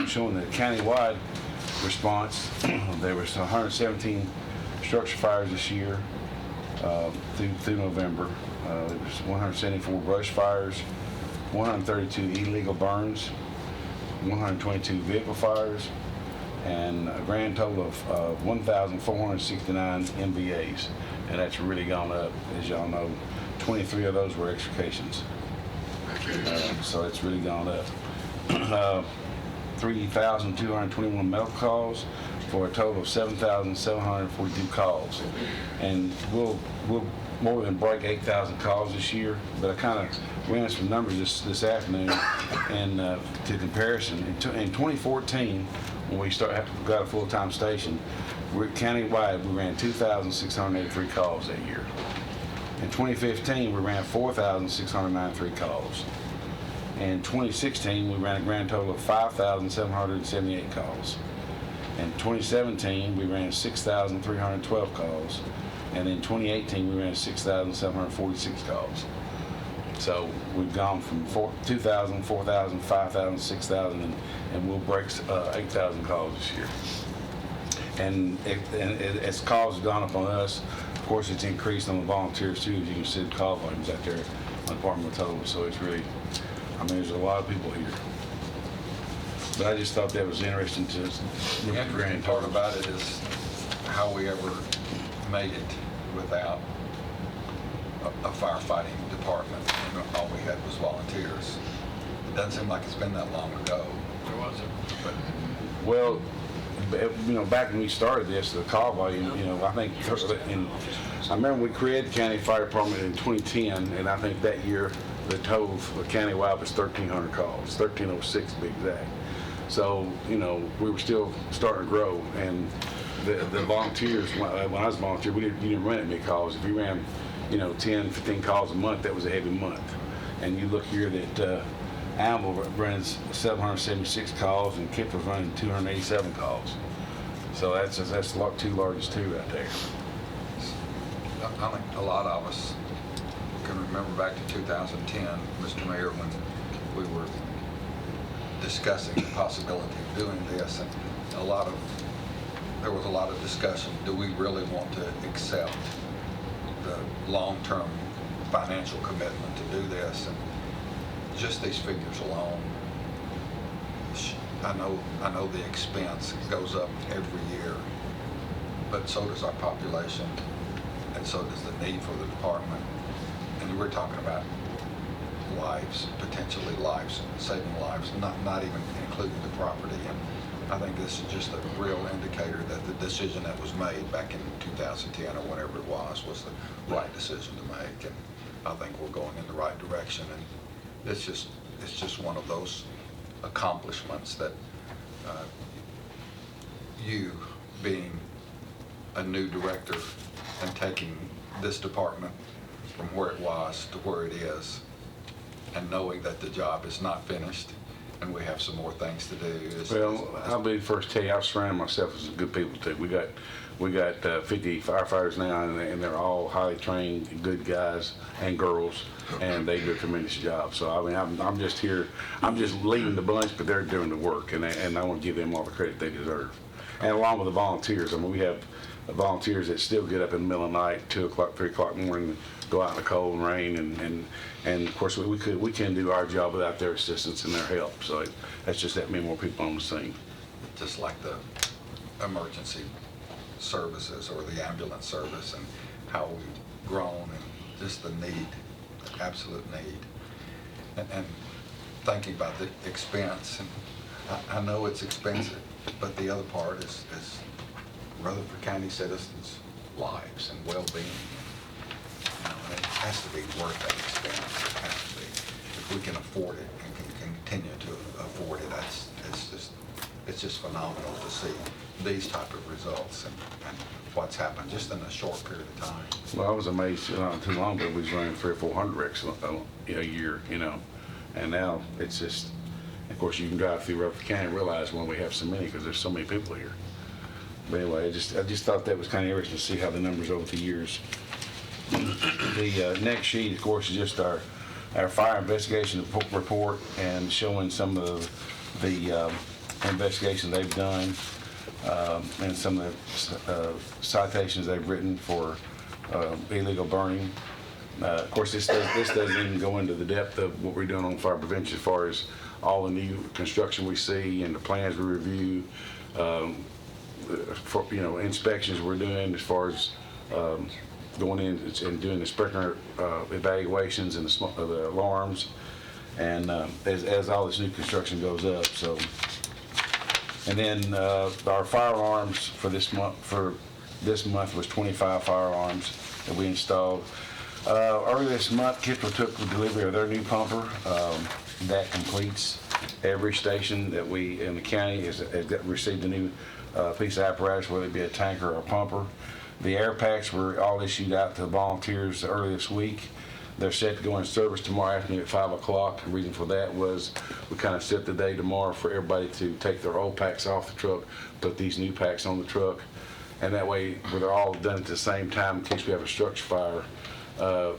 showing the countywide response. There was 117 structure fires this year through November. There was 174 brush fires, 132 illegal burns, 122 vehicle fires, and a grand total of 1,469 MVAs. And that's really gone up, as y'all know. 23 of those were extrications. So it's really gone up. 3,221 medical calls for a total of 7,742 calls. And we'll more than break 8,000 calls this year, but I kind of ran some numbers this afternoon, and to comparison, in 2014, when we got a full-time station, countywide, we ran 2,683 calls that year. In 2015, we ran 4,693 calls. In 2016, we ran a grand total of 5,778 calls. In 2017, we ran 6,312 calls. And in 2018, we ran 6,746 calls. So we've gone from 2,000, 4,000, 5,000, 6,000, and we'll break 8,000 calls this year. And as calls have gone up on us, of course, it's increased on the volunteers too, as you can see the call volumes out there on Department of Total. So it's really, I mean, there's a lot of people here. But I just thought that was interesting to look The at the grand interesting part total. about it is how we ever made it without a firefighting department. All we had was volunteers. It doesn't seem like it's been that long ago. There was But Well, you know, back when we started this, the call volume, you know, I think, I remember we created the county fire department in 2010, and I think that year the total for countywide was 1,300 calls, 1,306 to be exact. So, you know, we were still starting to grow, and the volunteers, when I was a volunteer, you didn't run that many calls. If you ran, you know, 10, 15 calls a month, that was a heavy month. And you look here that Alva runs 776 calls, and Kip was running 287 calls. So that's the two largest two right there. I think a lot of us can remember back to 2010, Mr. Mayor, when we were discussing the possibility of doing this, and there was a lot of discussion. Do we really want to accept the long-term financial commitment to do this? And just these figures alone, I know the expense goes up every year, but so does our population, and so does the need for the department. And we're talking about lives, potentially lives, saving lives, not even including the property. And I think this is just a real indicator that the decision that was made back in 2010 or whatever it was the right decision to make. And I think we're going in the right direction. And it's just one of those accomplishments that you being a new director and taking this department from where it was to where it is and knowing that the job is not finished and we have some more things to do. Well, I'll be the first to tell you, I've surrounded myself with some good people too. We got 50 firefighters now, and they're all highly trained, good guys and girls, and they do a tremendous job. So I mean, I'm just here, I'm just leading the bunch, but they're doing the work, and I want to give them all the credit they deserve. And along with the volunteers, I mean, we have volunteers that still get up in the middle of the night, 2 o'clock, 3 o'clock in the morning, go out in the cold and rain, and of course we can do our job without their assistance and their help. So that's just that many more people on the scene. Just like the emergency services or the ambulance service and how we've grown and just the need, the absolute need. And thinking about the expense, and I know it's expensive, but the other part is Rutherford County citizens' lives and well-being. You know, and it has to be worth that expense. It has to be. If we can afford it and can continue to afford it, it's just phenomenal to see these type of results and what's happened just in a short period of time. Well, I was amazed not too long ago we was running 300 or 400 wrecks a year, you know, and now it's just, of course, you can drive through Rutherford County and realize when we have so many because there's so many people here. But anyway, I just thought that was kind of interesting to see how the numbers over the years. The next sheet, of course, is just our fire investigation report and showing some of the investigations they've done and some of the citations they've written for illegal burning. Of course, this doesn't even go into the depth of what we're doing on fire prevention as far as all the new construction we see and the plans we review, for, you know, inspections we're doing as far as going in and doing the sprinkler evaluations and the alarms, and as all this new construction goes up. So, and then our firearms for this month was 25 firearms that we installed. Earlier this month, Kittrell took the delivery of their new pumper. That completes every station that we in the county has received a new piece of apparatus, whether it be a tanker or a pumper. The air packs were all issued out to volunteers earlier this week. They're set to go in service tomorrow afternoon at 5 o'clock. The reason for that was we kind of set the day tomorrow for everybody to take their old packs off the truck, put these new packs on the truck, and that way, where they're all done at the same time in case we have a structure fire,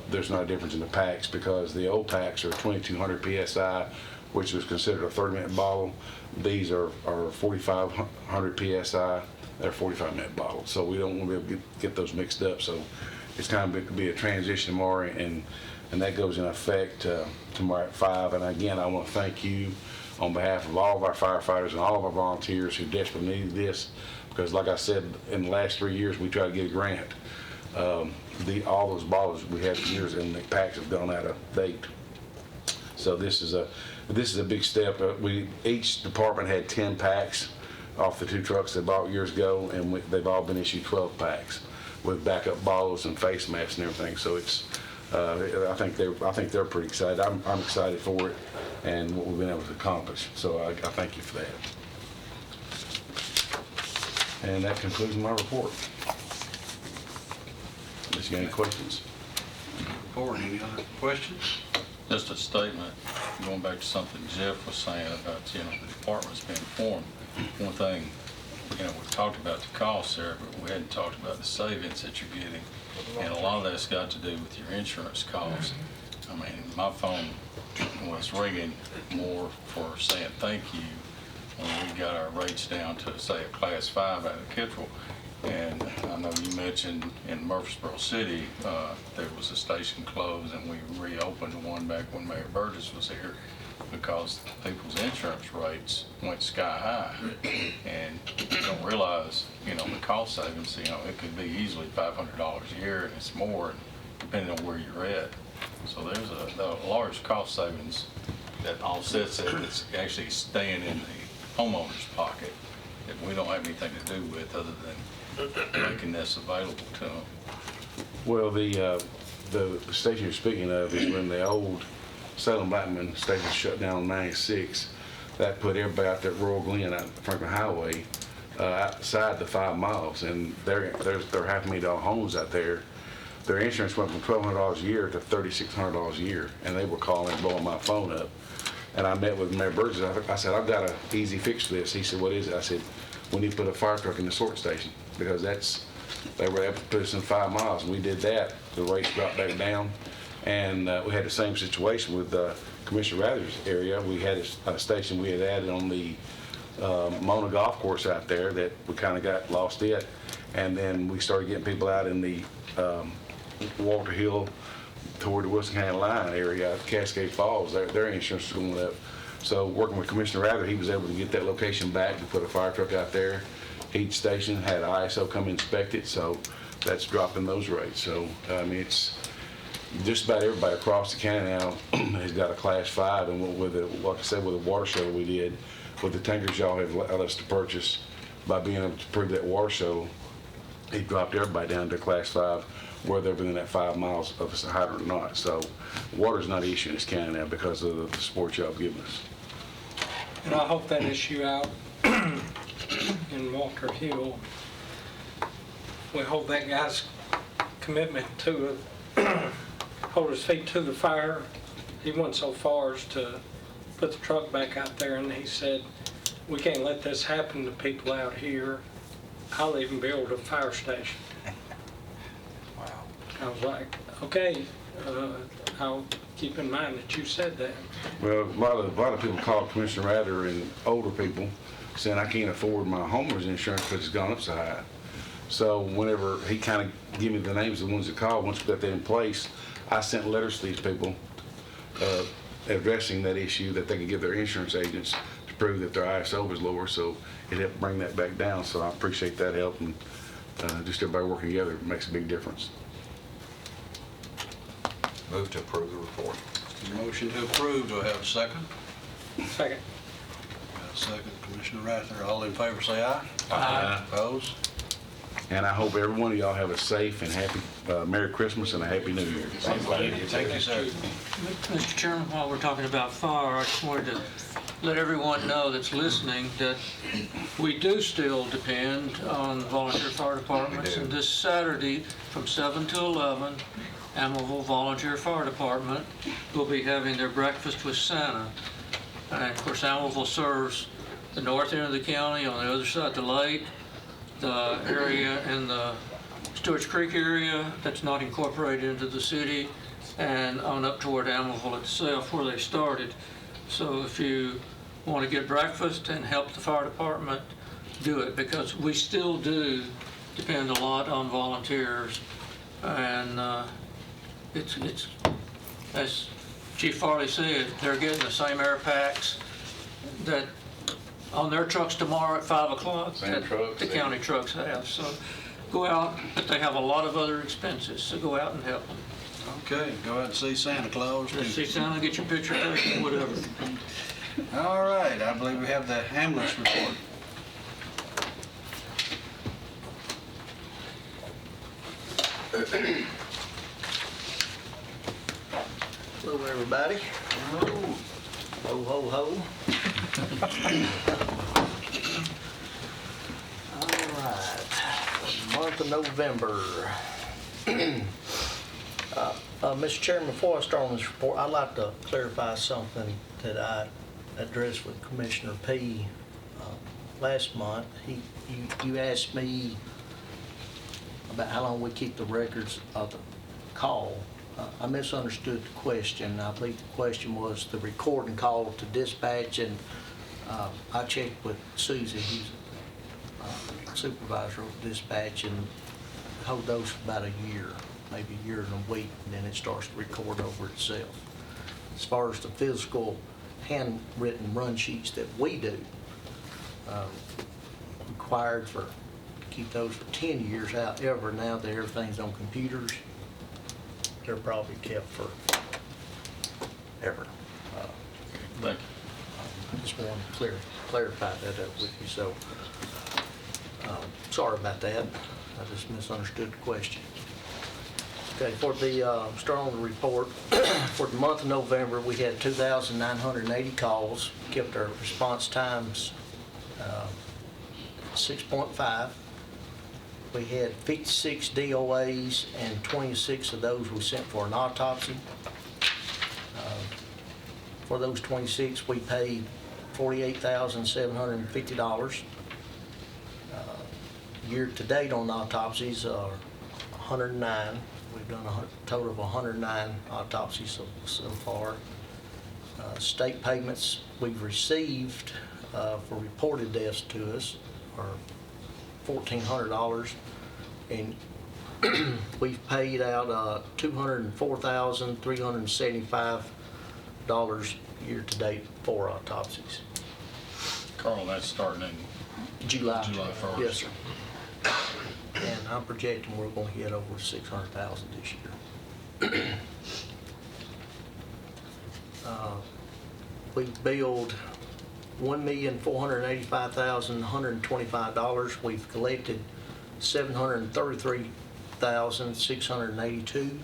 there's not a difference in the packs because the old packs are 2,200 PSI, which was considered a 30-minute bottle. These are 4,500 PSI. They're 45-minute bottles, so we don't want to be able to get those mixed up. So it's kind of be a transition tomorrow, and that goes in effect tomorrow at 5. And again, I want to thank you on behalf of all of our firefighters and all of our volunteers who desperately needed this, because like I said, in the last 3 years, we tried to get a grant. All those bottles we had for years, and the packs have gone out of date. So this is a big step. Each department had 10 packs off the 2 trucks they bought years ago, and they've all been issued 12 packs with backup bottles and face masks and everything. So it's, I think they're pretty excited. I'm excited for it and what we've been able to accomplish. So I thank you for that. And that concludes my report. Unless you got any questions? Board, any other questions? Just a statement, going back to something Jeff was saying about, you know, the department's being formed. One thing, you know, we've talked about the costs there, but we hadn't talked about the savings that you're getting. And a lot of that's got to do with your insurance costs. I mean, my phone was ringing more for saying thank you when we got our rates down to, say, a class 5 out of Kittrell. And I know you mentioned in Murfreesboro City, there was a station closed, and we reopened the one back when Mayor Burgess was here because people's insurance rates went sky high. And you don't realize, you know, the cost savings, you know, it could be easily $500 a year, and it's more depending on where you're at. So there's a large cost savings that offsets it that's actually staying in the homeowner's pocket that we don't have anything to do with other than making this available to them. Well, the station you're speaking of is when the old Salem Blackman station shut down in '96. That put everybody out there at Royal Glen out Franklin Highway outside the 5 miles, and there are $500,000 homes out there their insurance went from $1,200 a year to $3,600 a year, and they were calling and blowing my phone up. And I met with Mayor Burgess. I said, I've got an easy fix for this. He said, what is it? I said, we need to put a fire truck in the sort station, because they were able to put us in 5 miles, and we did that. The rates dropped back down, and we had the same situation with Commissioner Rather's area. We had a station we had added on the Mona Golf Course out there that we kind of got lost it, and then we started getting people out in the Walter Hill toward the Wilson County line area, Cascade Falls. Their insurance was going up. So working with Commissioner Rather, he was able to get that location back to put a fire truck out there. Each station had ISO come inspect it, so that's dropping those rates. So I mean, it's just about everybody across the county now has got a Class 5, and with like I said, with the water shuttle we did, with the tankers y'all have allowed us to purchase, by being able to prove that water shuttle, it dropped everybody down to Class 5, whether they're within that 5 miles of a hydrant or not. So water's not an issue in this county now because of the support y'all have given us. And I hope that issue out in Walter Hill, we hold that guy's commitment to hold his feet to the fire. He went so far as to put the truck back out there, and he said, we can't let this happen to people out here. I'll even build a fire station. Wow. I was like, okay, I'll keep in mind that you said that. Well, a lot of people call Commissioner Rather, and older people, saying I can't afford my homeowner's insurance because it's gone up so high. So whenever he kind of gave me the names of the ones that called, once we got that in place, I sent letters to these people addressing that issue, that they could give their insurance agents to prove that their ISO was lower, so it helped bring that back down. So I appreciate that help, and just everybody working together makes a big difference. Move to approve the report. Motion to approve. Do I have a second? Second. Got a second. Commissioner Rather. All in favor say aye. Aye. Opposed? And I hope every one of y'all have a safe and happy Merry Christmas and a Happy New Year. Thank you, sir. Mr. Chairman, while we're talking about fire, I just wanted to let everyone know that's listening that we do still depend on volunteer fire departments. And this Saturday from 7 to 11, Amityville Volunteer Fire Department will be having their breakfast with Santa. And of course, Amityville serves the north end of the county, on the other side of the lake, the area in the Stewart's Creek area that's not incorporated into the city, and on up toward Amityville itself where they started. So if you want to get breakfast and help the fire department, do it, because we still do depend a lot on volunteers. And it's as Chief Farley said, they're getting the same air packs that on their trucks tomorrow at 5 o'clock that the county trucks have. So go out, but they have a lot of other expenses, so go out and help them. Okay, go out and see Santa Claus. Just see Santa, get your picture taken, whatever. All right, I believe we have the ambulance report. Hello, everybody. Hello. Ho, ho, ho. All right. Month of November. Mr. Chairman, before I start on this report, I'd like to clarify something that I addressed with Commissioner P. Last month. You asked me about how long we keep the records of the call. I misunderstood the question. I believe the question was the recording call to dispatch, and I checked with Susie, who's a supervisor of dispatch, and hold those for about a year, maybe a year and a week, and then it starts to record over itself. As far as the physical handwritten run sheets that we do, required to keep those for 10 years. However, now that everything's on computers, they're probably kept for ever. Thank you. I just wanted to clarify that up with you. So, sorry about that. I just misunderstood the question. Okay, for the start on the report, for the month of November, we had 2,980 calls. Kept our response times 6.5. We had 56 DOAs, and 26 of those we sent for an autopsy. For those 26, we paid $48,750. Year-to-date on autopsies are 109. We've done a total of 109 autopsies so far. State payments we've received for reported deaths to us are $1,400, and we've paid out $204,375 year-to-date for autopsies. Carl, that's starting in July 1st. Yes, sir. And I'm projecting we're going to hit over 600,000 this year. We've billed $1,485,125. We've collected $733,682.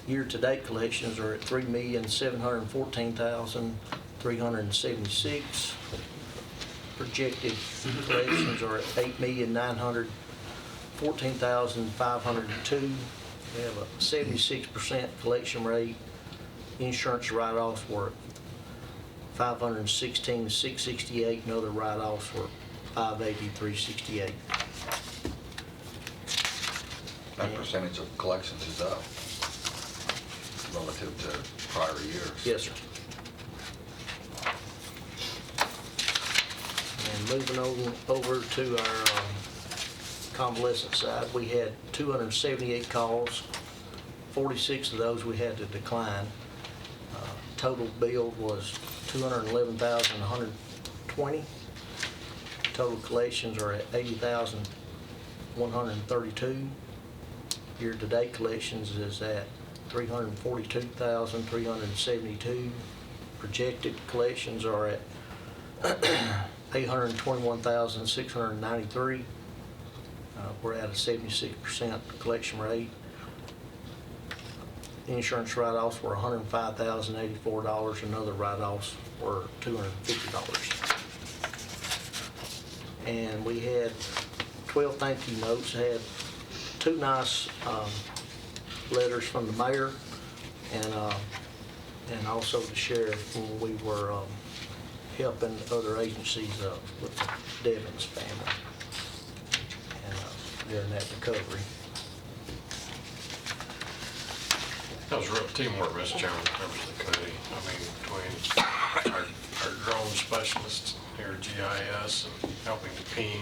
Year-to-date collections are at $3,714,376. Projected collections are at $8,914,502. We have a 76% collection rate. Insurance write-offs were $516,668, and other write-offs were $583,668. That percentage of collections is up relative to prior years. Yes, sir. And moving over to our convalescent side, we had 278 calls. 46 of those we had to decline. Total billed was $211,120. Total collections are at $80,132. Year-to-date collections is at $342,372. Projected collections are at $821,693. We're at a 76% collection rate. Insurance write-offs were $105,084, and other write-offs were $250. And we had 12 thank you notes. Had 2 nice letters from the mayor and also the sheriff when we were helping other agencies with Devon's family and during that recovery. That was real teamwork, Mr. Chairman, members of the committee. I mean, between our drone specialists here at GIS and helping the team,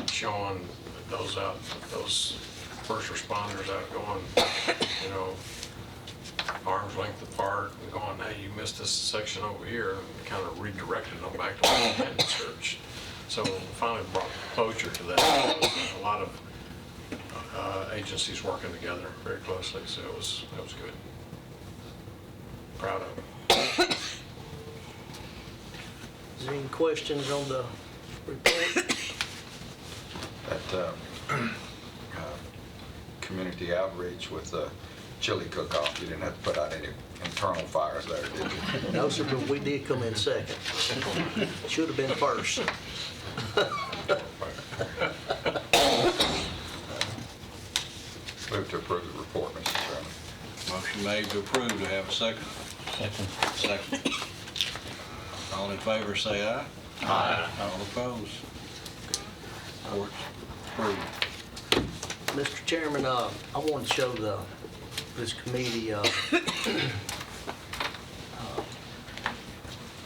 showing those first responders out going, arm's length apart and going, hey, you missed this section over here, and kind of redirecting them back to where they had to search. So finally brought closure to that. A lot of agencies working together very closely, so that was good. Proud of it. Is there any questions on the report? That community outreach with the chili cook-off, you didn't have to put out any internal fires there, did you? No, sir, but we did come in second. Should have been first. Move to approve the report, Mr. Chairman. Motion made to approve. Do I have a second? Second. All in favor, say aye. Aye. All opposed? Report's approved. Mr. Chairman, I want to show this committee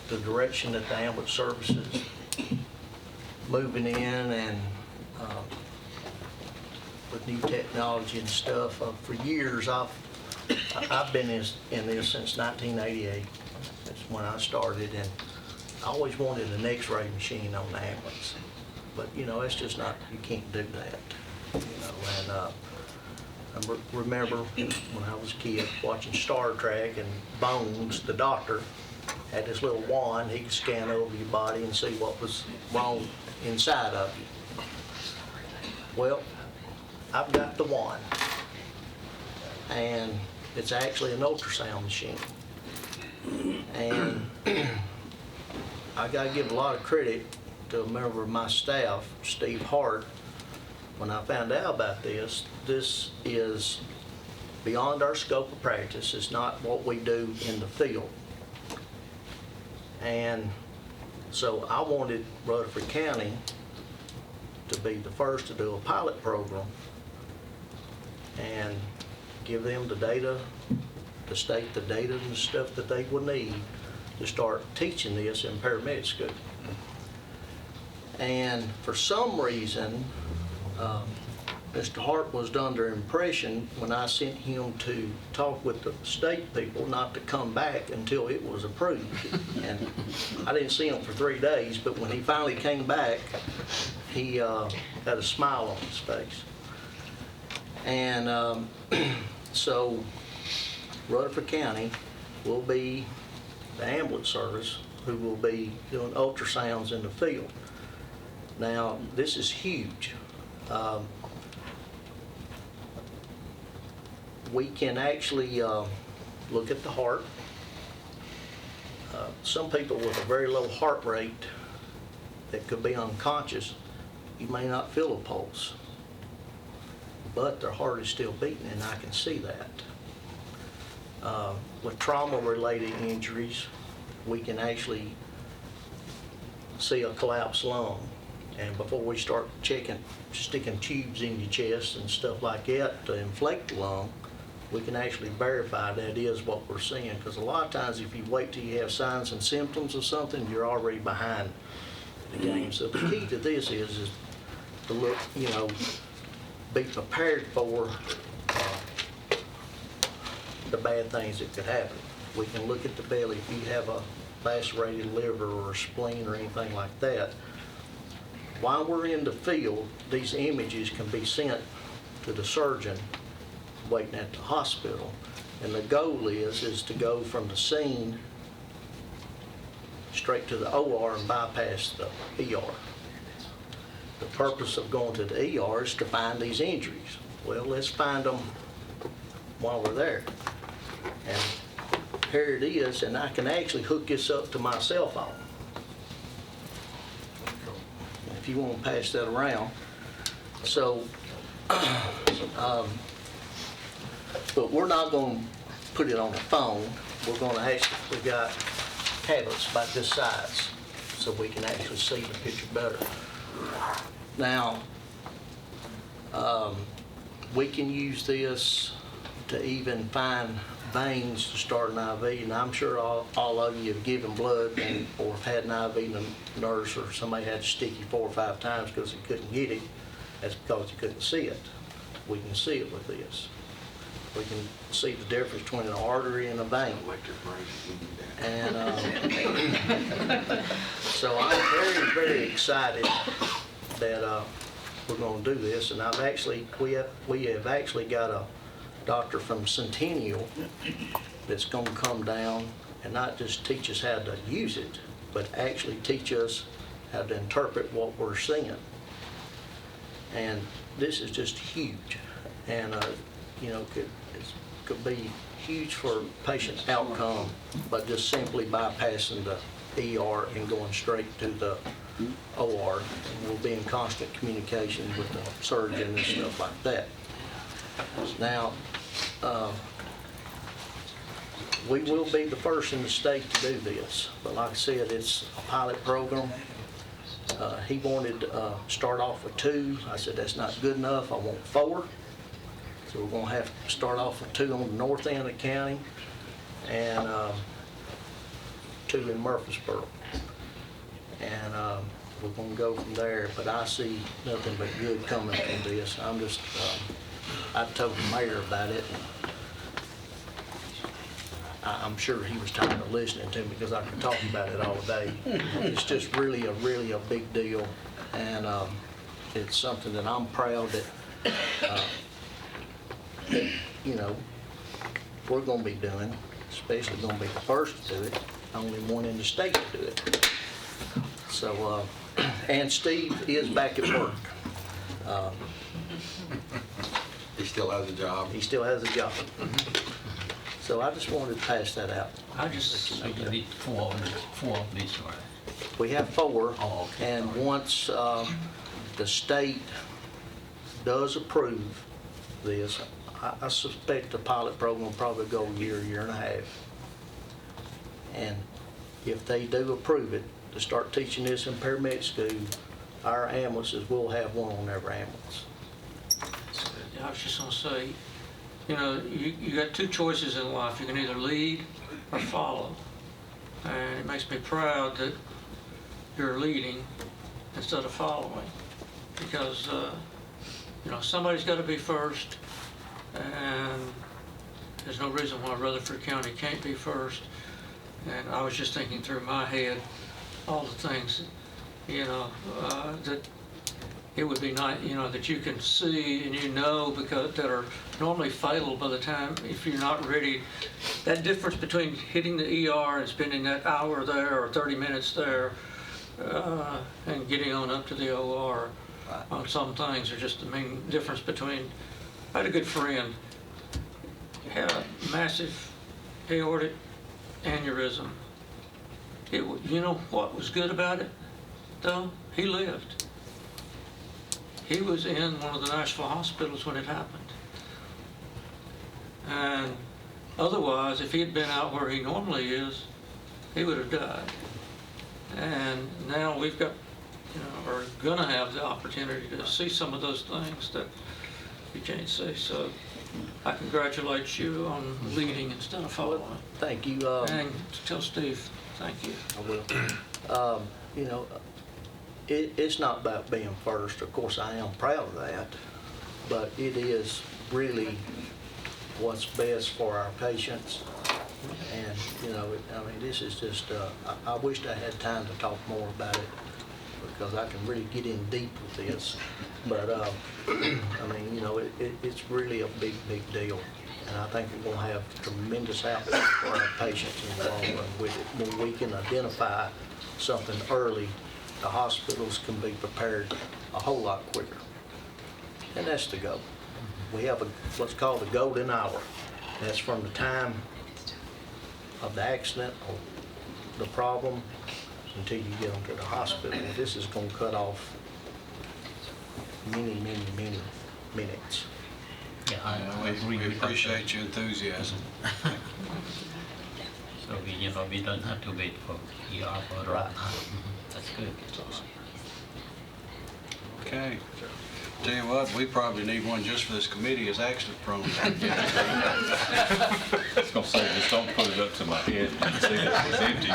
the direction that the ambulance services moving in, and with new technology and stuff. For years, I've been in this since 1988. That's when I started, and I always wanted an X-ray machine on the ambulance. But it's just not. You can't do that. And I remember when I was a kid watching Star Trek, and Bones, the doctor, had this little wand. He could scan over your body and see what was wrong inside of you. Well, I've got the wand, and it's actually an ultrasound machine. And I got to give a lot of credit to a member of my staff, Steve Hart, when I found out about this, this is beyond our scope of practice. It's not what we do in the field. And so I wanted Rutherford County to be the first to do a pilot program and give them the data, the state the data and the stuff that they would need to start teaching this in paramedic school. And for some reason, Mr. Hart was under impression when I sent him to talk with the state people not to come back until it was approved. And I didn't see him for 3 days, but when he finally came back, he had a smile on his face. And so Rutherford County will be the ambulance service who will be doing ultrasounds in the field. Now, this is huge. We can actually look at the heart. Some people with a very low heart rate that could be unconscious, you may not feel a pulse, but their heart is still beating, and I can see that. With trauma-related injuries, we can actually see a collapsed lung. And before we start sticking tubes in your chest and stuff like that to inflate the lung, we can actually verify that is what we're seeing. Because a lot of times if you wait till you have signs and symptoms of something, you're already behind the game. So the key to this is to look, be prepared for the bad things that could happen. We can look at the belly. If you have a lacerated liver or a spleen or anything like that, while we're in the field, these images can be sent to the surgeon waiting at the hospital. And the goal is to go from the scene straight to the OR and bypass the ER. The purpose of going to the ER is to find these injuries. Well, let's find them while we're there. And here it is, and I can actually hook this up to my cell phone. If you want to pass that around. So, but we're not going to put it on the phone. We're going to actually, we've got tablets about this size, so we can actually see the picture better. Now, we can use this to even find veins to start an IV, and I'm sure all of you have given blood or have had an IV and a nurse or somebody had to stick you 4 or 5 times because they couldn't get it. That's because you couldn't see it. We can see it with this. We can see the difference between an artery and a vein. And so I'm very, very excited that we're going to do this. And we have actually got a doctor from Centennial that's going to come down and not just teach us how to use it, but actually teach us how to interpret what we're seeing. And this is just huge. And could be huge for patient outcome, but just simply bypassing the ER and going straight to the OR. And we'll be in constant communication with the surgeon and stuff like that. Now, we will be the first in the state to do this, but like I said, it's a pilot program. He wanted to start off with 2. I said, that's not good enough. I want 4. So we're going to have to start off with 2 on the north end of the county and 2 in Murfreesboro. And we're going to go from there. But I see nothing but good coming from this. I'm just, I told the mayor about it. I'm sure he was tired of listening to me because I could talk about it all day. It's just really a big deal. And it's something that I'm proud that we're going to be doing, especially going to be the first to do it, only one in the state to do it. So, and Steve is back at work. He still has a job. He still has a job. So I just wanted to pass that out. I just think you need 4 of these. We have 4, Oh, okay. and once the state does approve this, I suspect the pilot program will probably go a year and a half. And if they do approve it, to start teaching this in paramedic school, our ambulances will have one on every ambulance. I was just gonna say, you know, you got two choices in life. You can either lead or follow. And it makes me proud that you're leading instead of following. Because, you know, somebody's got to be first, and there's no reason why Rutherford County can't be first. And I was just thinking through my head all the things, you know, that it would be nice, you know, that you can see and you know, because that are normally fatal by the time, if you're not ready. That difference between hitting the ER and spending that hour there or 30 minutes there and getting on up to the OR on some things are just the main difference between. I had a good friend, had a massive aortic aneurysm. You know what was good about it, though? He lived. He was in one of the Nashville hospitals when it happened. And otherwise, if he had been out where he normally is, he would have died. And now we've got, you know, are going to have the opportunity to see some of those things that you can't see. So I congratulate you on leading instead of following. Thank you. And tell Steve, thank you. I will. You know, it's not about being first. Of course, I am proud of that, but it is really what's best for our patients. And, you know, I mean, this is just, I wished I had time to talk more about it because I can really get in deep with this. But, I mean, you know, it's really a big, big deal. And I think we're going to have tremendous outcome for our patients in the long run with it. When we can identify something early, the hospitals can be prepared a whole lot quicker. And that's the goal. We have what's called the golden hour. That's from the time of the accident or the problem until you get them to the hospital. This is going to cut off many, many, many minutes. Yeah, I agree We with appreciate your enthusiasm. So we don't have to wait for ER for Right. That's good. Okay. Tell you what, we probably need one just for this committee as accident prone. I was gonna say, just don't put it up to my head and say that it was empty.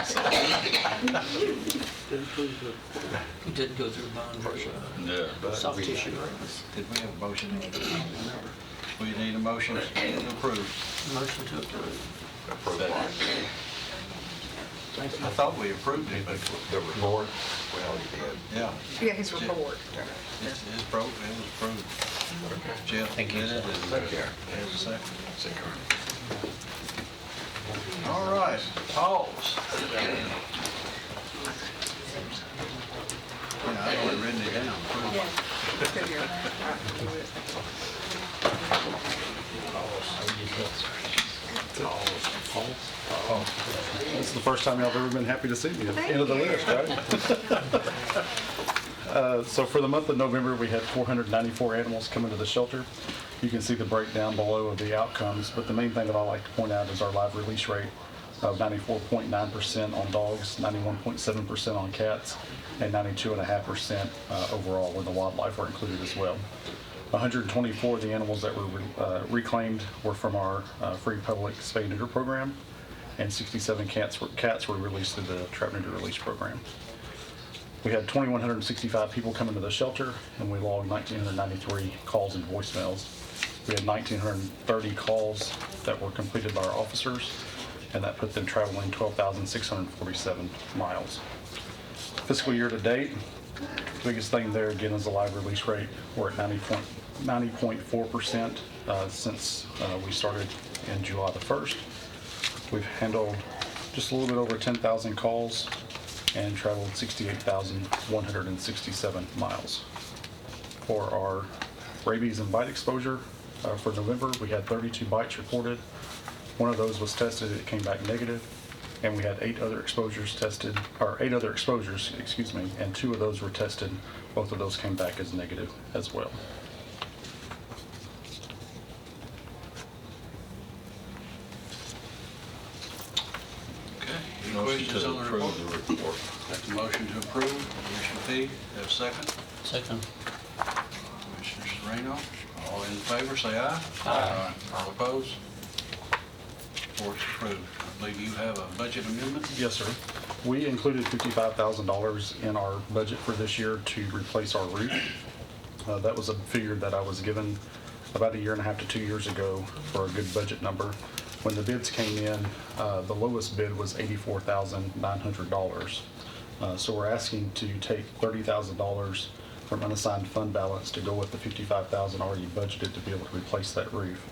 He didn't go through the bond version. Yeah. Soft tissue. Did we have a motion? We need a motion to approve. Motion to approve. I thought we approved it, but The report, we already did. yeah. Yeah, his report. It was approved. Jeff did it and there's a second. All right, pause. Yeah, I've already written it down. This is the first time y'all have ever been happy to see me at the end of the list, right? So for the month of November, we had 494 animals come into the shelter. You can see the breakdown below of the outcomes, but the main thing that I like to point out is our live release rate of 94.9% on dogs, 91.7% on cats, and 92.5% overall, where the wildlife were included as well. 124 of the animals that were reclaimed were from our free public spay and neuter program, and 67 cats were released through the trap neuter release program. We had 2,165 people come into the shelter, and we logged 1,993 calls and voicemails. We had 1,930 calls that were completed by our officers, and that put them traveling 12,647 miles. Fiscal year to date, the biggest thing there again is the live release rate. We're at 90.4% since we started in July the 1st. We've handled just a little bit over 10,000 calls and traveled 68,167 miles. For our rabies and bite exposure for November, we had 32 bites reported. One of those was tested, it came back negative, and we had 8 other exposures, and 2 of those were tested. Both of those came back as negative as well. Any Motion questions to on the report? approve the report. Make the motion to approve. Commissioner P, have a second? Second. Commissioner Serrano, all in favor, say aye. Aye. All opposed? Report's approved. I believe you have a budget amendment? Yes, sir. We included $55,000 in our budget for this year to replace our roof. That was a figure that I was given about 1.5 years to 2 years ago for a good budget number. When the bids came in, the lowest bid was $84,900. So we're asking to take $30,000 from unassigned fund balance to go with the $55,000 already budgeted to be able to replace that roof.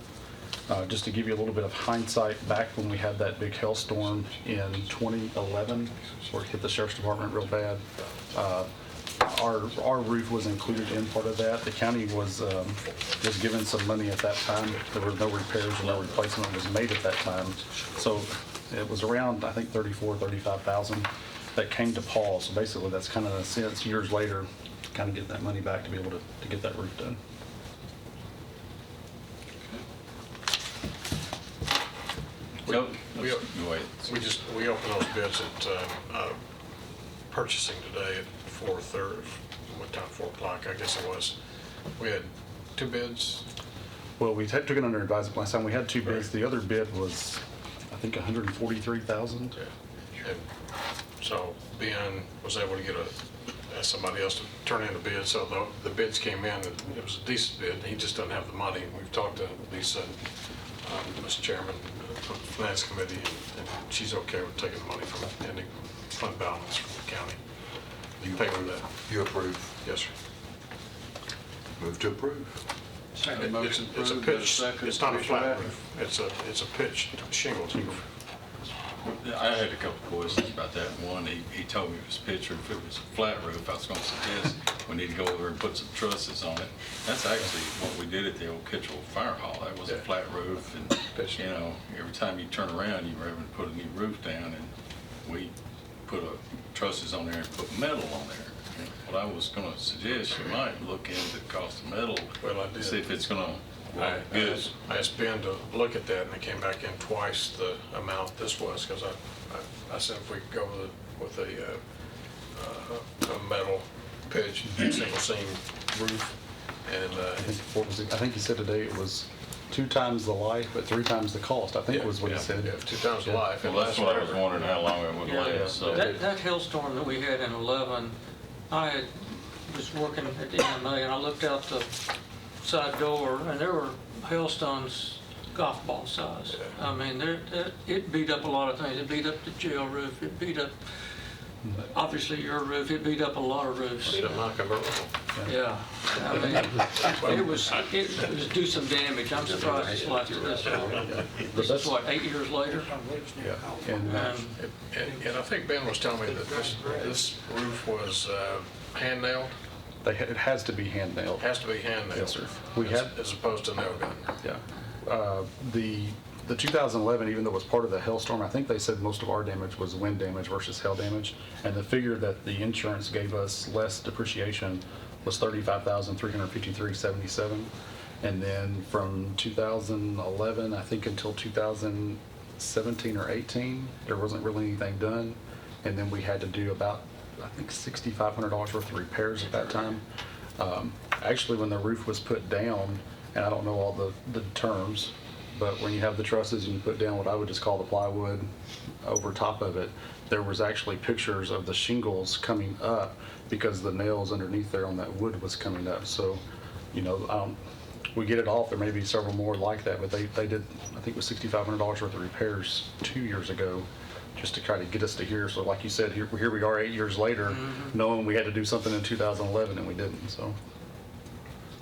Just to give you a little bit of hindsight, back when we had that big hailstorm in 2011, where it hit the sheriff's department real bad, our roof was included in part of that. The county was given some money at that time. There were no repairs or no replacement was made at that time. So it was around, I think, $35,000 that came to Paul. So basically, that's kind of in a sense, years later, kind of get that money back to be able to get that roof done. Go We ahead. we opened those bids at purchasing today at 4:30, what time, 4 o'clock, I guess it was. We had 2 bids. Well, we took it under advisement last time. We had 2 bids. The other bid was, I think, $143,000. Yeah. And so Ben was able to get somebody else to turn in a bid, so the bids came in, and it was a decent bid. He just doesn't have the money. We've talked to Lisa, Mr. Chairman, of the Finance Committee, and she's okay with taking the money from ending fund balance from the county. You pay for that. You approve? Yes, sir. Move to approve. Second motion It's a approved. pitch, Second, it's not a Commissioner flat Rattler. roof. It's a pitched shingle roof. I had a couple of questions about that. One, he told me it was pitch roof. If it was a flat roof, I was going to suggest we need to go over and put some trusses on it. That's actually what we did at the old Kitchell Fire Hall. That was a flat roof, and you know, every time you turn around, you were having to put a new roof down, and we put trusses on there and put metal on there. And what I was going to suggest, you might look into the cost of metal. Well, I did. See if it's going to I work good. asked Ben to look at that, and it came back in twice the amount this was, because I said if we could go with a metal pitch, single seam roof, and What was it? I think he said today it was 2 times the life, but 3 times the cost, I think was what he said. Yeah, 2 times the life. Well, that's what I was wondering, how long it would last. So That hailstorm that we had in 11, was working at the EMA, and I looked out the side door, and there were hailstones golf ball size. I mean, it beat up a lot of things. It beat up the jail roof. It beat up, obviously, your roof. It beat up a lot of roofs. Beat up my convertible. Yeah. I mean, it was do some damage. I'm surprised it's lasted this long. This is what, 8 years later? Yeah. And I think Ben was telling me that this roof was hand nailed. It has to be hand nailed. Has to be hand nailed. Yes, sir. As opposed to nail gun. Yeah. The 2011, even though it was part of the hailstorm, I think they said most of our damage was wind damage versus hail damage. And the figure that the insurance gave us less depreciation was $35,353.77. And then from 2011, I think until 2017 or 18, there wasn't really anything done. And then we had to do about, I think, $6,500 worth of repairs at that time. Actually, when the roof was put down, and I don't know all the terms, but when you have the trusses and you put down what I would just call the plywood over top of it, there was actually pictures of the shingles coming up because the nails underneath there on that wood was coming up. So, you know, we get it off. There may be several more like that, but they did, I think it was $6,500 worth of repairs 2 years ago just to try to get us to here. So like you said, here we are 8 years later, knowing we had to do something in 2011 and we didn't. So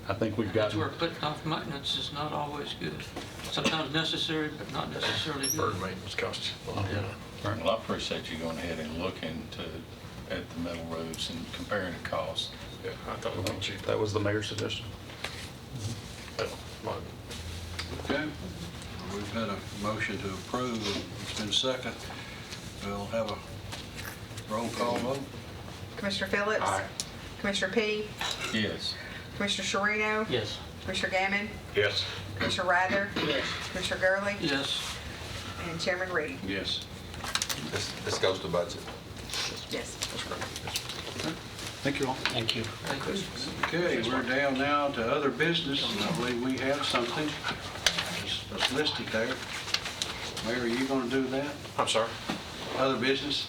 I think we've That's gotten... where putting off maintenance is not always good. Sometimes necessary, but not necessarily good. Bird maintenance costs you a lot. well, I appreciate you going ahead and looking at the metal roofs and comparing the cost. Yeah, I thought it was cheap. That was the mayor's suggestion. Okay, we've had a motion to approve, it's been second. We'll have a roll call vote. Commissioner Phillips? Aye. Commissioner P? Yes. Commissioner Serrano? Yes. Commissioner Gammon? Yes. Commissioner Rather? Yes. Commissioner Gurley? Yes. And Chairman Reed. Yes. This goes to budget. Yes. Thank you all. Thank you. Okay, we're down now to other business, and I believe we have something that's listed there. Mayor, are you gonna do that? I'm sorry, Other business?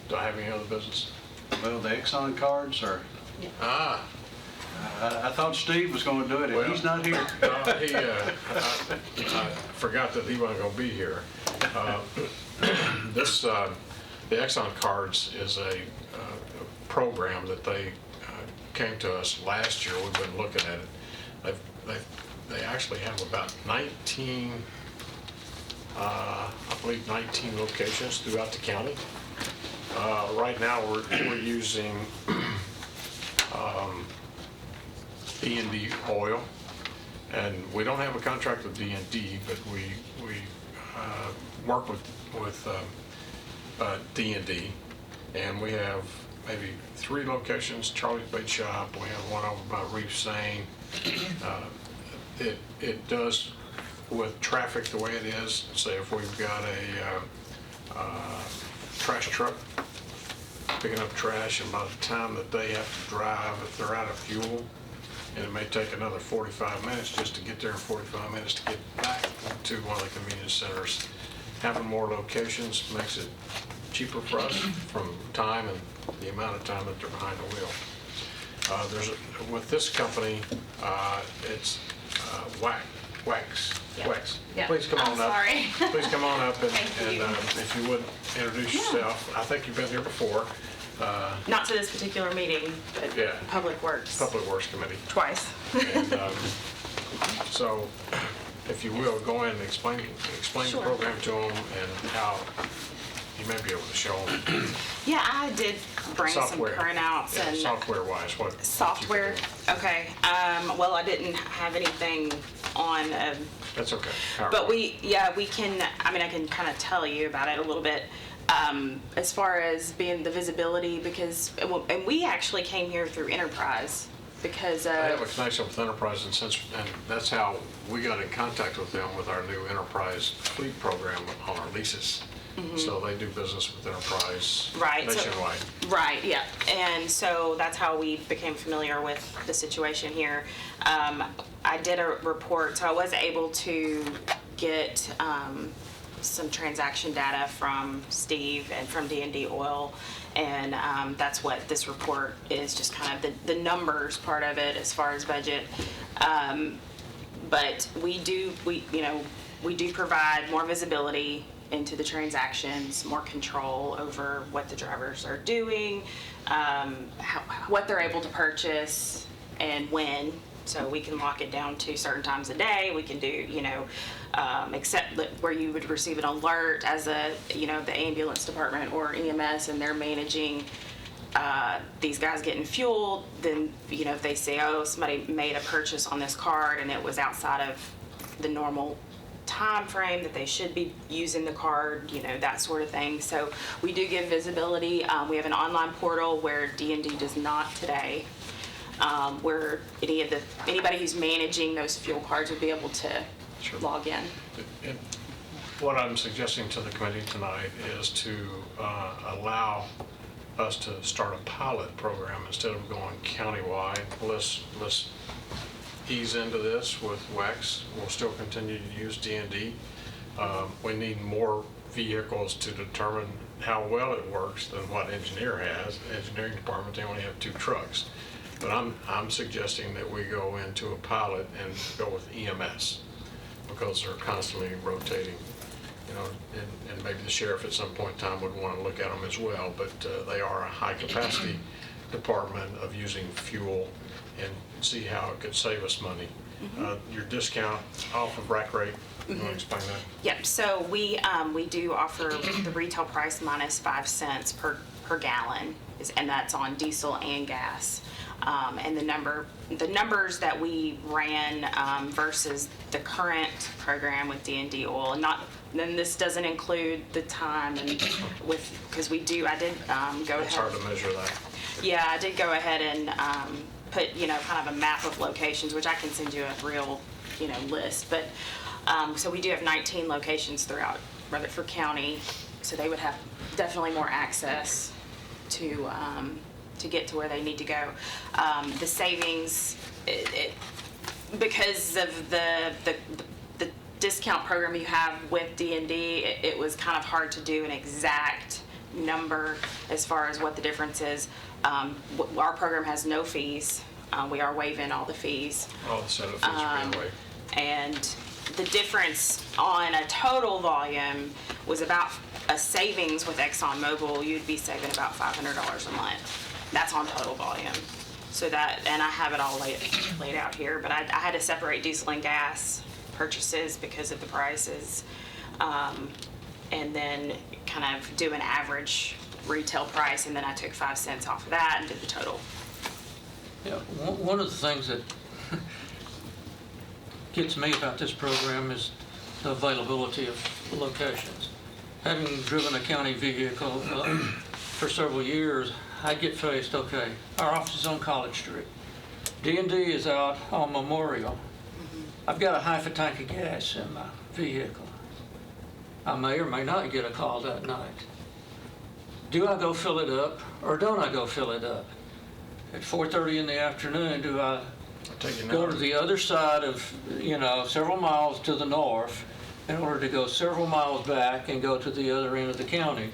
do I have any other business? Well, the Exxon cards are, Ah, I thought Steve was gonna do it, and he's not here. I forgot that he wasn't gonna be here. The Exxon cards is a program that they came to us last year. We've been looking at it. They actually have about 19, I believe 19 locations throughout the county. Right now, we're using D&D oil, and we don't have a contract with D&D, but we work with D&D, and we have maybe 3 locations, Charlie's Bait Shop, we have one over by Reef Seine. It does with traffic the way it is, say if we've got a trash truck picking up trash, and by the time that they have to drive, if they're out of fuel, and it may take another 45 minutes just to get there and 45 minutes to get back to one of the convenience centers. Having more locations makes it cheaper for us from time and the amount of time that they're behind the wheel. With this company, it's Wax. Yeah. Wax. Yeah. Please come I'm on up. sorry. Please come on up and Thank you. if you would introduce yourself. I think you've been here before. Not to this particular meeting, but Yeah. Public Works. Public Works Committee. Twice. And, so, if you will, go ahead and explain Sure. the program to them and how you may be able to show them. Yeah, I did bring Software. some printouts Yeah, and software-wise, what? software. Okay. Well, I didn't have anything on. That's okay. But we can, I mean, I can kind of tell you about it a little bit. As far as being the visibility, because, and we actually came here through Enterprise because I have a connection with Enterprise, and that's how we got in contact with them with our new Enterprise fleet program on our leases. So they do business with Enterprise nationwide. Right, yeah. And so that's how we became familiar with the situation here. I did a report, so I was able to get some transaction data from Steve and from D&D Oil, and that's what this report is, just kind of the numbers part of it as far as budget. But we do provide more visibility into the transactions, more control over what the drivers are doing, what they're able to purchase, and when. So we can lock it down to certain times a day. We can do, except where you would receive an alert as the ambulance department or EMS, and they're managing these guys getting fueled. Then, if they say, oh, somebody made a purchase on this card and it was outside of the normal time frame that they should be using the card, that sort of thing. So we do give visibility. We have an online portal where D&D does not today, where anybody who's managing those fuel cards would be able to log in. And what I'm suggesting to the committee tonight is to allow us to start a pilot program instead of going countywide. Let's ease into this with WEX. We'll still continue to use D&D. We need more vehicles to determine how well it works than what engineer has. The engineering department, they only have 2 trucks. But I'm suggesting that we go into a pilot and go with EMS, because they're constantly rotating, and maybe the sheriff at some point in time would want to look at them as well, but they are a high capacity department of using fuel, and see how it could save us money. Your discount off of rack rate, you want to explain that? Yep, so we do offer the retail price minus 5 cents per gallon, and that's on diesel and gas. And the numbers that we ran versus the current program with D&D Oil, then this doesn't include the time, and because I did go ahead. It's hard to measure that. Yeah, I did go ahead and put kind of a map of locations, which I can send you a real list. But so we do have 19 locations throughout Rutherford County. so they would have definitely more access to get to where they need to go. The savings, because of the discount program you have with D&D, it was kind of hard to do an exact number as far as what the difference is. Our program has no fees. We are waiving all the fees. All the setup fees are being waived. And the difference on a total volume was about a savings with ExxonMobil. You'd be saving about $500 a month. That's on total volume. So that, and I have it all laid out here, but I had to separate diesel and gas purchases because of the prices, and then kind of do an average retail price, and then I took 5 cents off of that and did the total. Yeah, one of the things that gets me about this program is the availability of locations. Having driven a county vehicle for several years, I get faced, okay, our office is on College Street. D&D is out on Memorial. I've got a half a tank of gas in my vehicle. I may or may not get a call that night. Do I go fill it up or don't I go fill it up? At 4:30 in the afternoon, do I go to the other side of, several miles to the north in order to go several miles back and go to the other end of the county?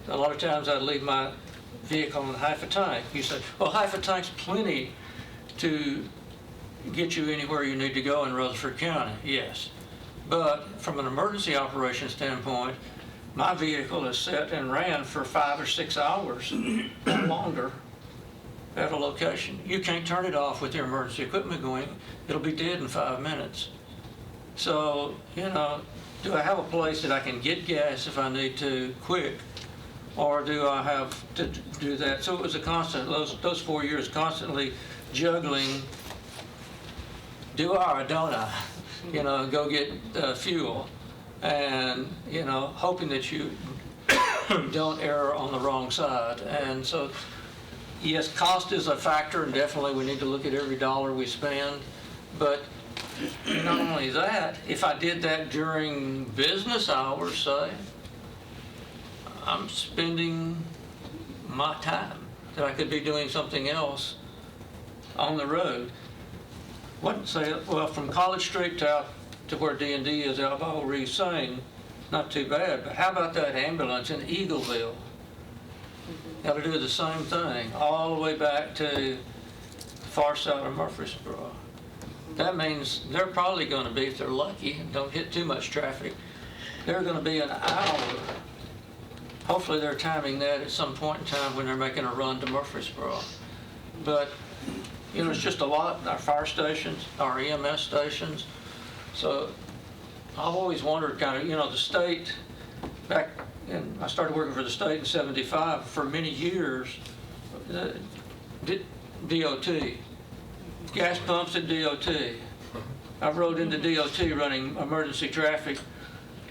A lot of times I'd leave my vehicle in half a tank. You say, well, half a tank's plenty to get you anywhere you need to go in Rutherford County. Yes. But from an emergency operations standpoint, my vehicle is set and ran for 5 or 6 hours or longer at a location. You can't turn it off with your emergency equipment going. It'll be dead in 5 minutes. So, do I have a place that I can get gas if I need to quick? Or do I have to do that? So it was a constant, those 4 years, constantly juggling, do I or don't I? Go get fuel. And, hoping that you don't err on the wrong side. And so, yes, cost is a factor, and definitely we need to look at every dollar we spend. But not only that, if I did that during business hours, say, I'm spending my time that I could be doing something else on the road. From College Street out to where D&D is out by Old Reef Sane, not too bad. But how about that ambulance in Eagleville? Got to do the same thing all the way back to far side of Murfreesboro. That means they're probably going to be, if they're lucky and don't hit too much traffic, they're going to be an hour. Hopefully they're timing that at some point in time when they're making a run to Murfreesboro. But, it's just a lot. Our fire stations, our EMS stations. So I've always wondered the state, back in, I started working for the state in '75, for many years, DOT, gas pumps at DOT. I rode into DOT running emergency traffic,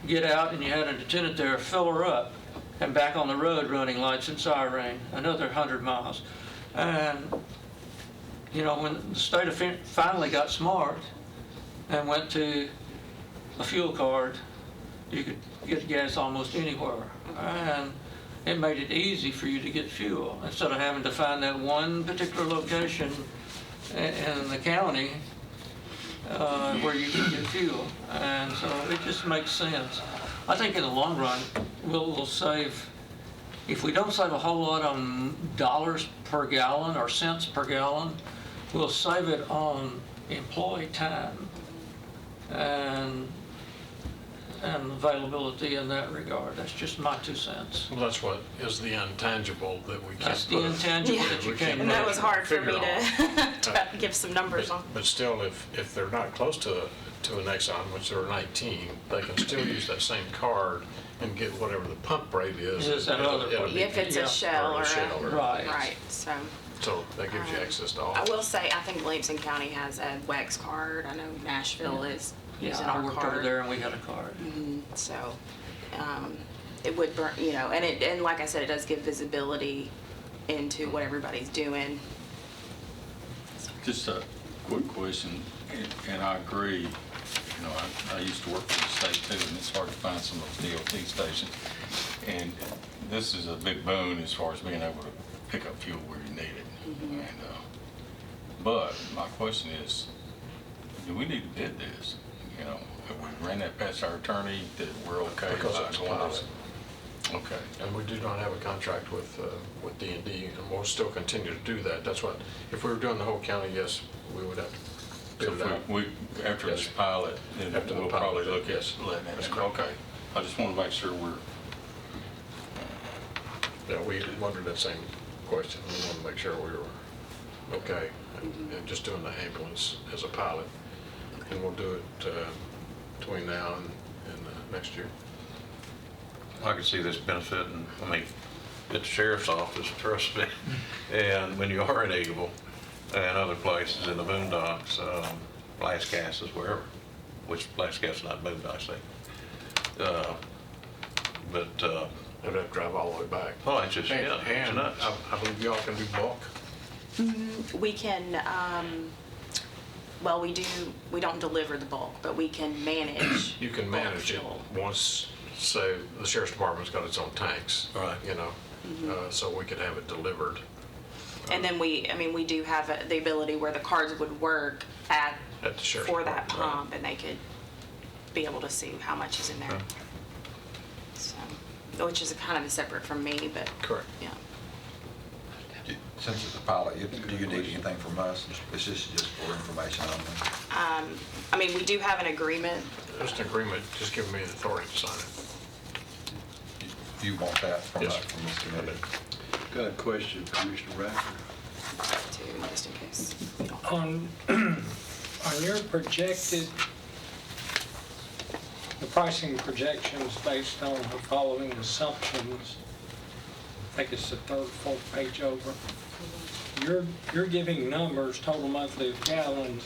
get out and you had an attendant there, fill her up, and back on the road running lights and siren, another 100 miles. And, when the state finally got smart and went to a fuel card, you could get gas almost anywhere. And it made it easy for you to get fuel instead of having to find that one particular location in the county where you can get fuel. And so it just makes sense. I think in the long run, we'll save, if we don't save a whole lot on dollars per gallon or cents per gallon, we'll save it on employee time and availability in that regard. That's just my 2 cents. Well, that's what is the intangible that we can't That's the intangible that you can't And that was hard for me figure to give some numbers on. But still, if they're not close to an Exxon, which they're 19, they can still use that same card and get whatever the pump rate is. If it's a Shell or a, right. So that gives you access to all. I will say, I think Williamson County has a WEX card. I know Nashville is using I our worked card. over there and we had a card. So, it would burn, and like I said, it does give visibility into what everybody's doing. Just a quick question, and I agree, You know, I used to work for the state too, and it's hard to find some of those DOT stations. And this is a big boon as far as being able to pick up fuel where you need it. And, but my question is, do we need to bid this? You know, if we ran that past our attorney, that we're okay Because about it's a going pilot. Okay. And we do not have a contract with D&D, and we'll still continue to do that. That's what, if we were doing the whole county, yes, we would have to bid it So out. if we, after this Yes. pilot, then After the we'll pilot, probably look at yes. letting That's it, correct. okay. I just want to make sure we're, Yeah, we wondered that same question. We wanted to make sure we were okay, and just doing the ambulance as a pilot. And we'll do it between now and next year. I could see this benefiting, I mean, at the sheriff's office, trust me, and when you are in Eagle and other places in the boondocks, Las Casas, wherever, which Las Casas is not boondocks, but, They'd have to drive all the way back. oh, it's just, And yeah, it's nuts. I believe y'all can do bulk. We can, well, we don't deliver the bulk, but we can manage. You can bulk manage it fuel. once, say, the sheriff's department's got its own tanks. Right. You know, so we could have it delivered. And then we do have the ability where the cards would work At the sheriff's for that department, right. pump, and they could be able to see how much is in there. So, which is kind of separate from me, but. Correct. Yeah. Since it's a pilot, do you need anything from us? Is this just for information only? I mean, we do have an agreement. Just an agreement, just giving me the authority to sign it. You want that from Yes, us, sir. from this committee? Got a question for Commissioner Radford. To, just in case. On your projected, the pricing projections based on the following assumptions, I think it's the third, fourth page over. You're giving numbers, total monthly of gallons,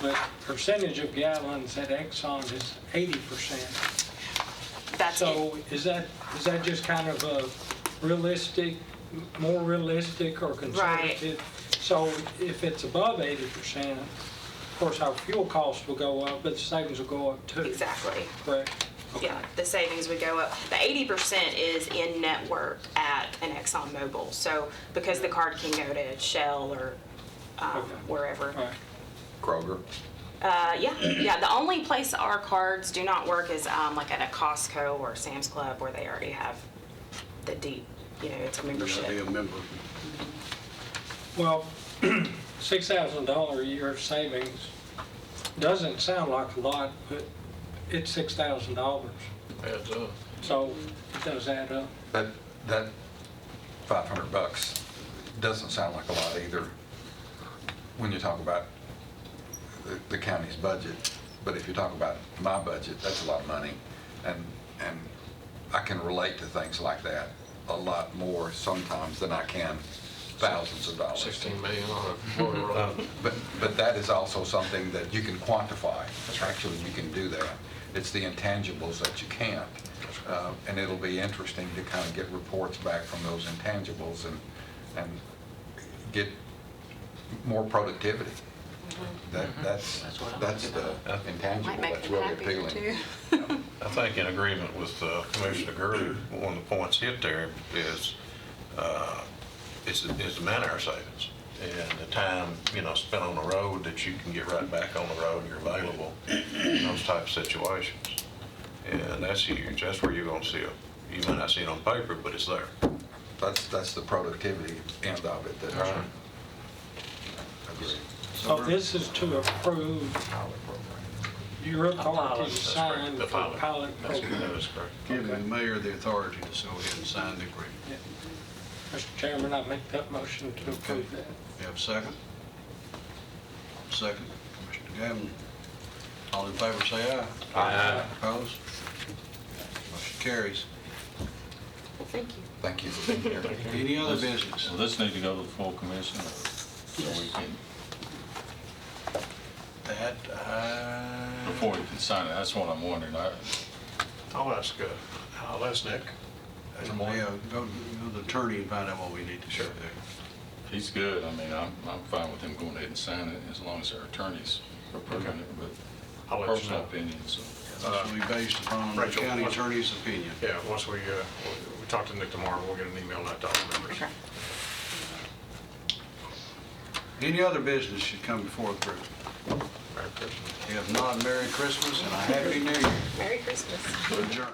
but percentage of gallons at Exxon is 80%. That's So is that just kind of a realistic, more realistic or conservative? So if it's above 80%, of course, our fuel costs will go up, but the savings will go up too. Exactly. Correct? Yeah, the savings would go up. The 80% is in network at an Exxon Mobil. So because the card can go to Shell or wherever. Right. Kroger? Yeah. The only place our cards do not work is like at a Costco or Sam's Club where they already have the deep, it's a membership. Be a member. Well, $6,000 a year of savings doesn't sound like a lot, but it's $6,000. Adds up. So it does add up. That $500 doesn't sound like a lot either when you talk about the county's budget. But if you talk about my budget, that's a lot of money. And I can relate to things like that a lot more sometimes than I can thousands of dollars. 16 million on a motor road. But that is also something that you can quantify. Actually, you can do that. It's the intangibles that you can't. And it'll be interesting to kind of get reports back from those intangibles and get more productivity. That's the intangible Might make that's them really happier appealing. too. I think in agreement with Commissioner Gurley, one of the points hit there is the man-hour savings and the time, spent on the road that you can get right back on the road, you're available in those type of situations. And that's huge. That's where you're gonna see it. You might not see it on paper, but it's there. That's the productivity end of it. That Right. Agree. So this is to approve your authority to sign the pilot program. That is correct. Giving the mayor the authority to go ahead and sign the agreement. Mr. Chairman, I make that motion to approve that. You have a second? Second, Commissioner Gavin. All in favor, say aye. Aye. Opposed? Motion carries. Well, thank you. Thank you for being here. Any other business? will this need to go to the full commission or so we can, That, before we can sign it? That's what I'm wondering. I'll ask Nick. yeah, go to the attorney and find out what we need to do. He's good. I mean, I'm fine with him going ahead and signing it as long as our attorney's approving it, but I'll let you Personal know. opinion, so. This will be based upon the Rachel, county what- attorney's opinion. Yeah, once we talk to Nick tomorrow, we'll get an email out to all the members. Okay. Any other business should come before the group? Merry Christmas. If not, Merry Christmas and a Happy New Year. Merry Christmas. Adjourned.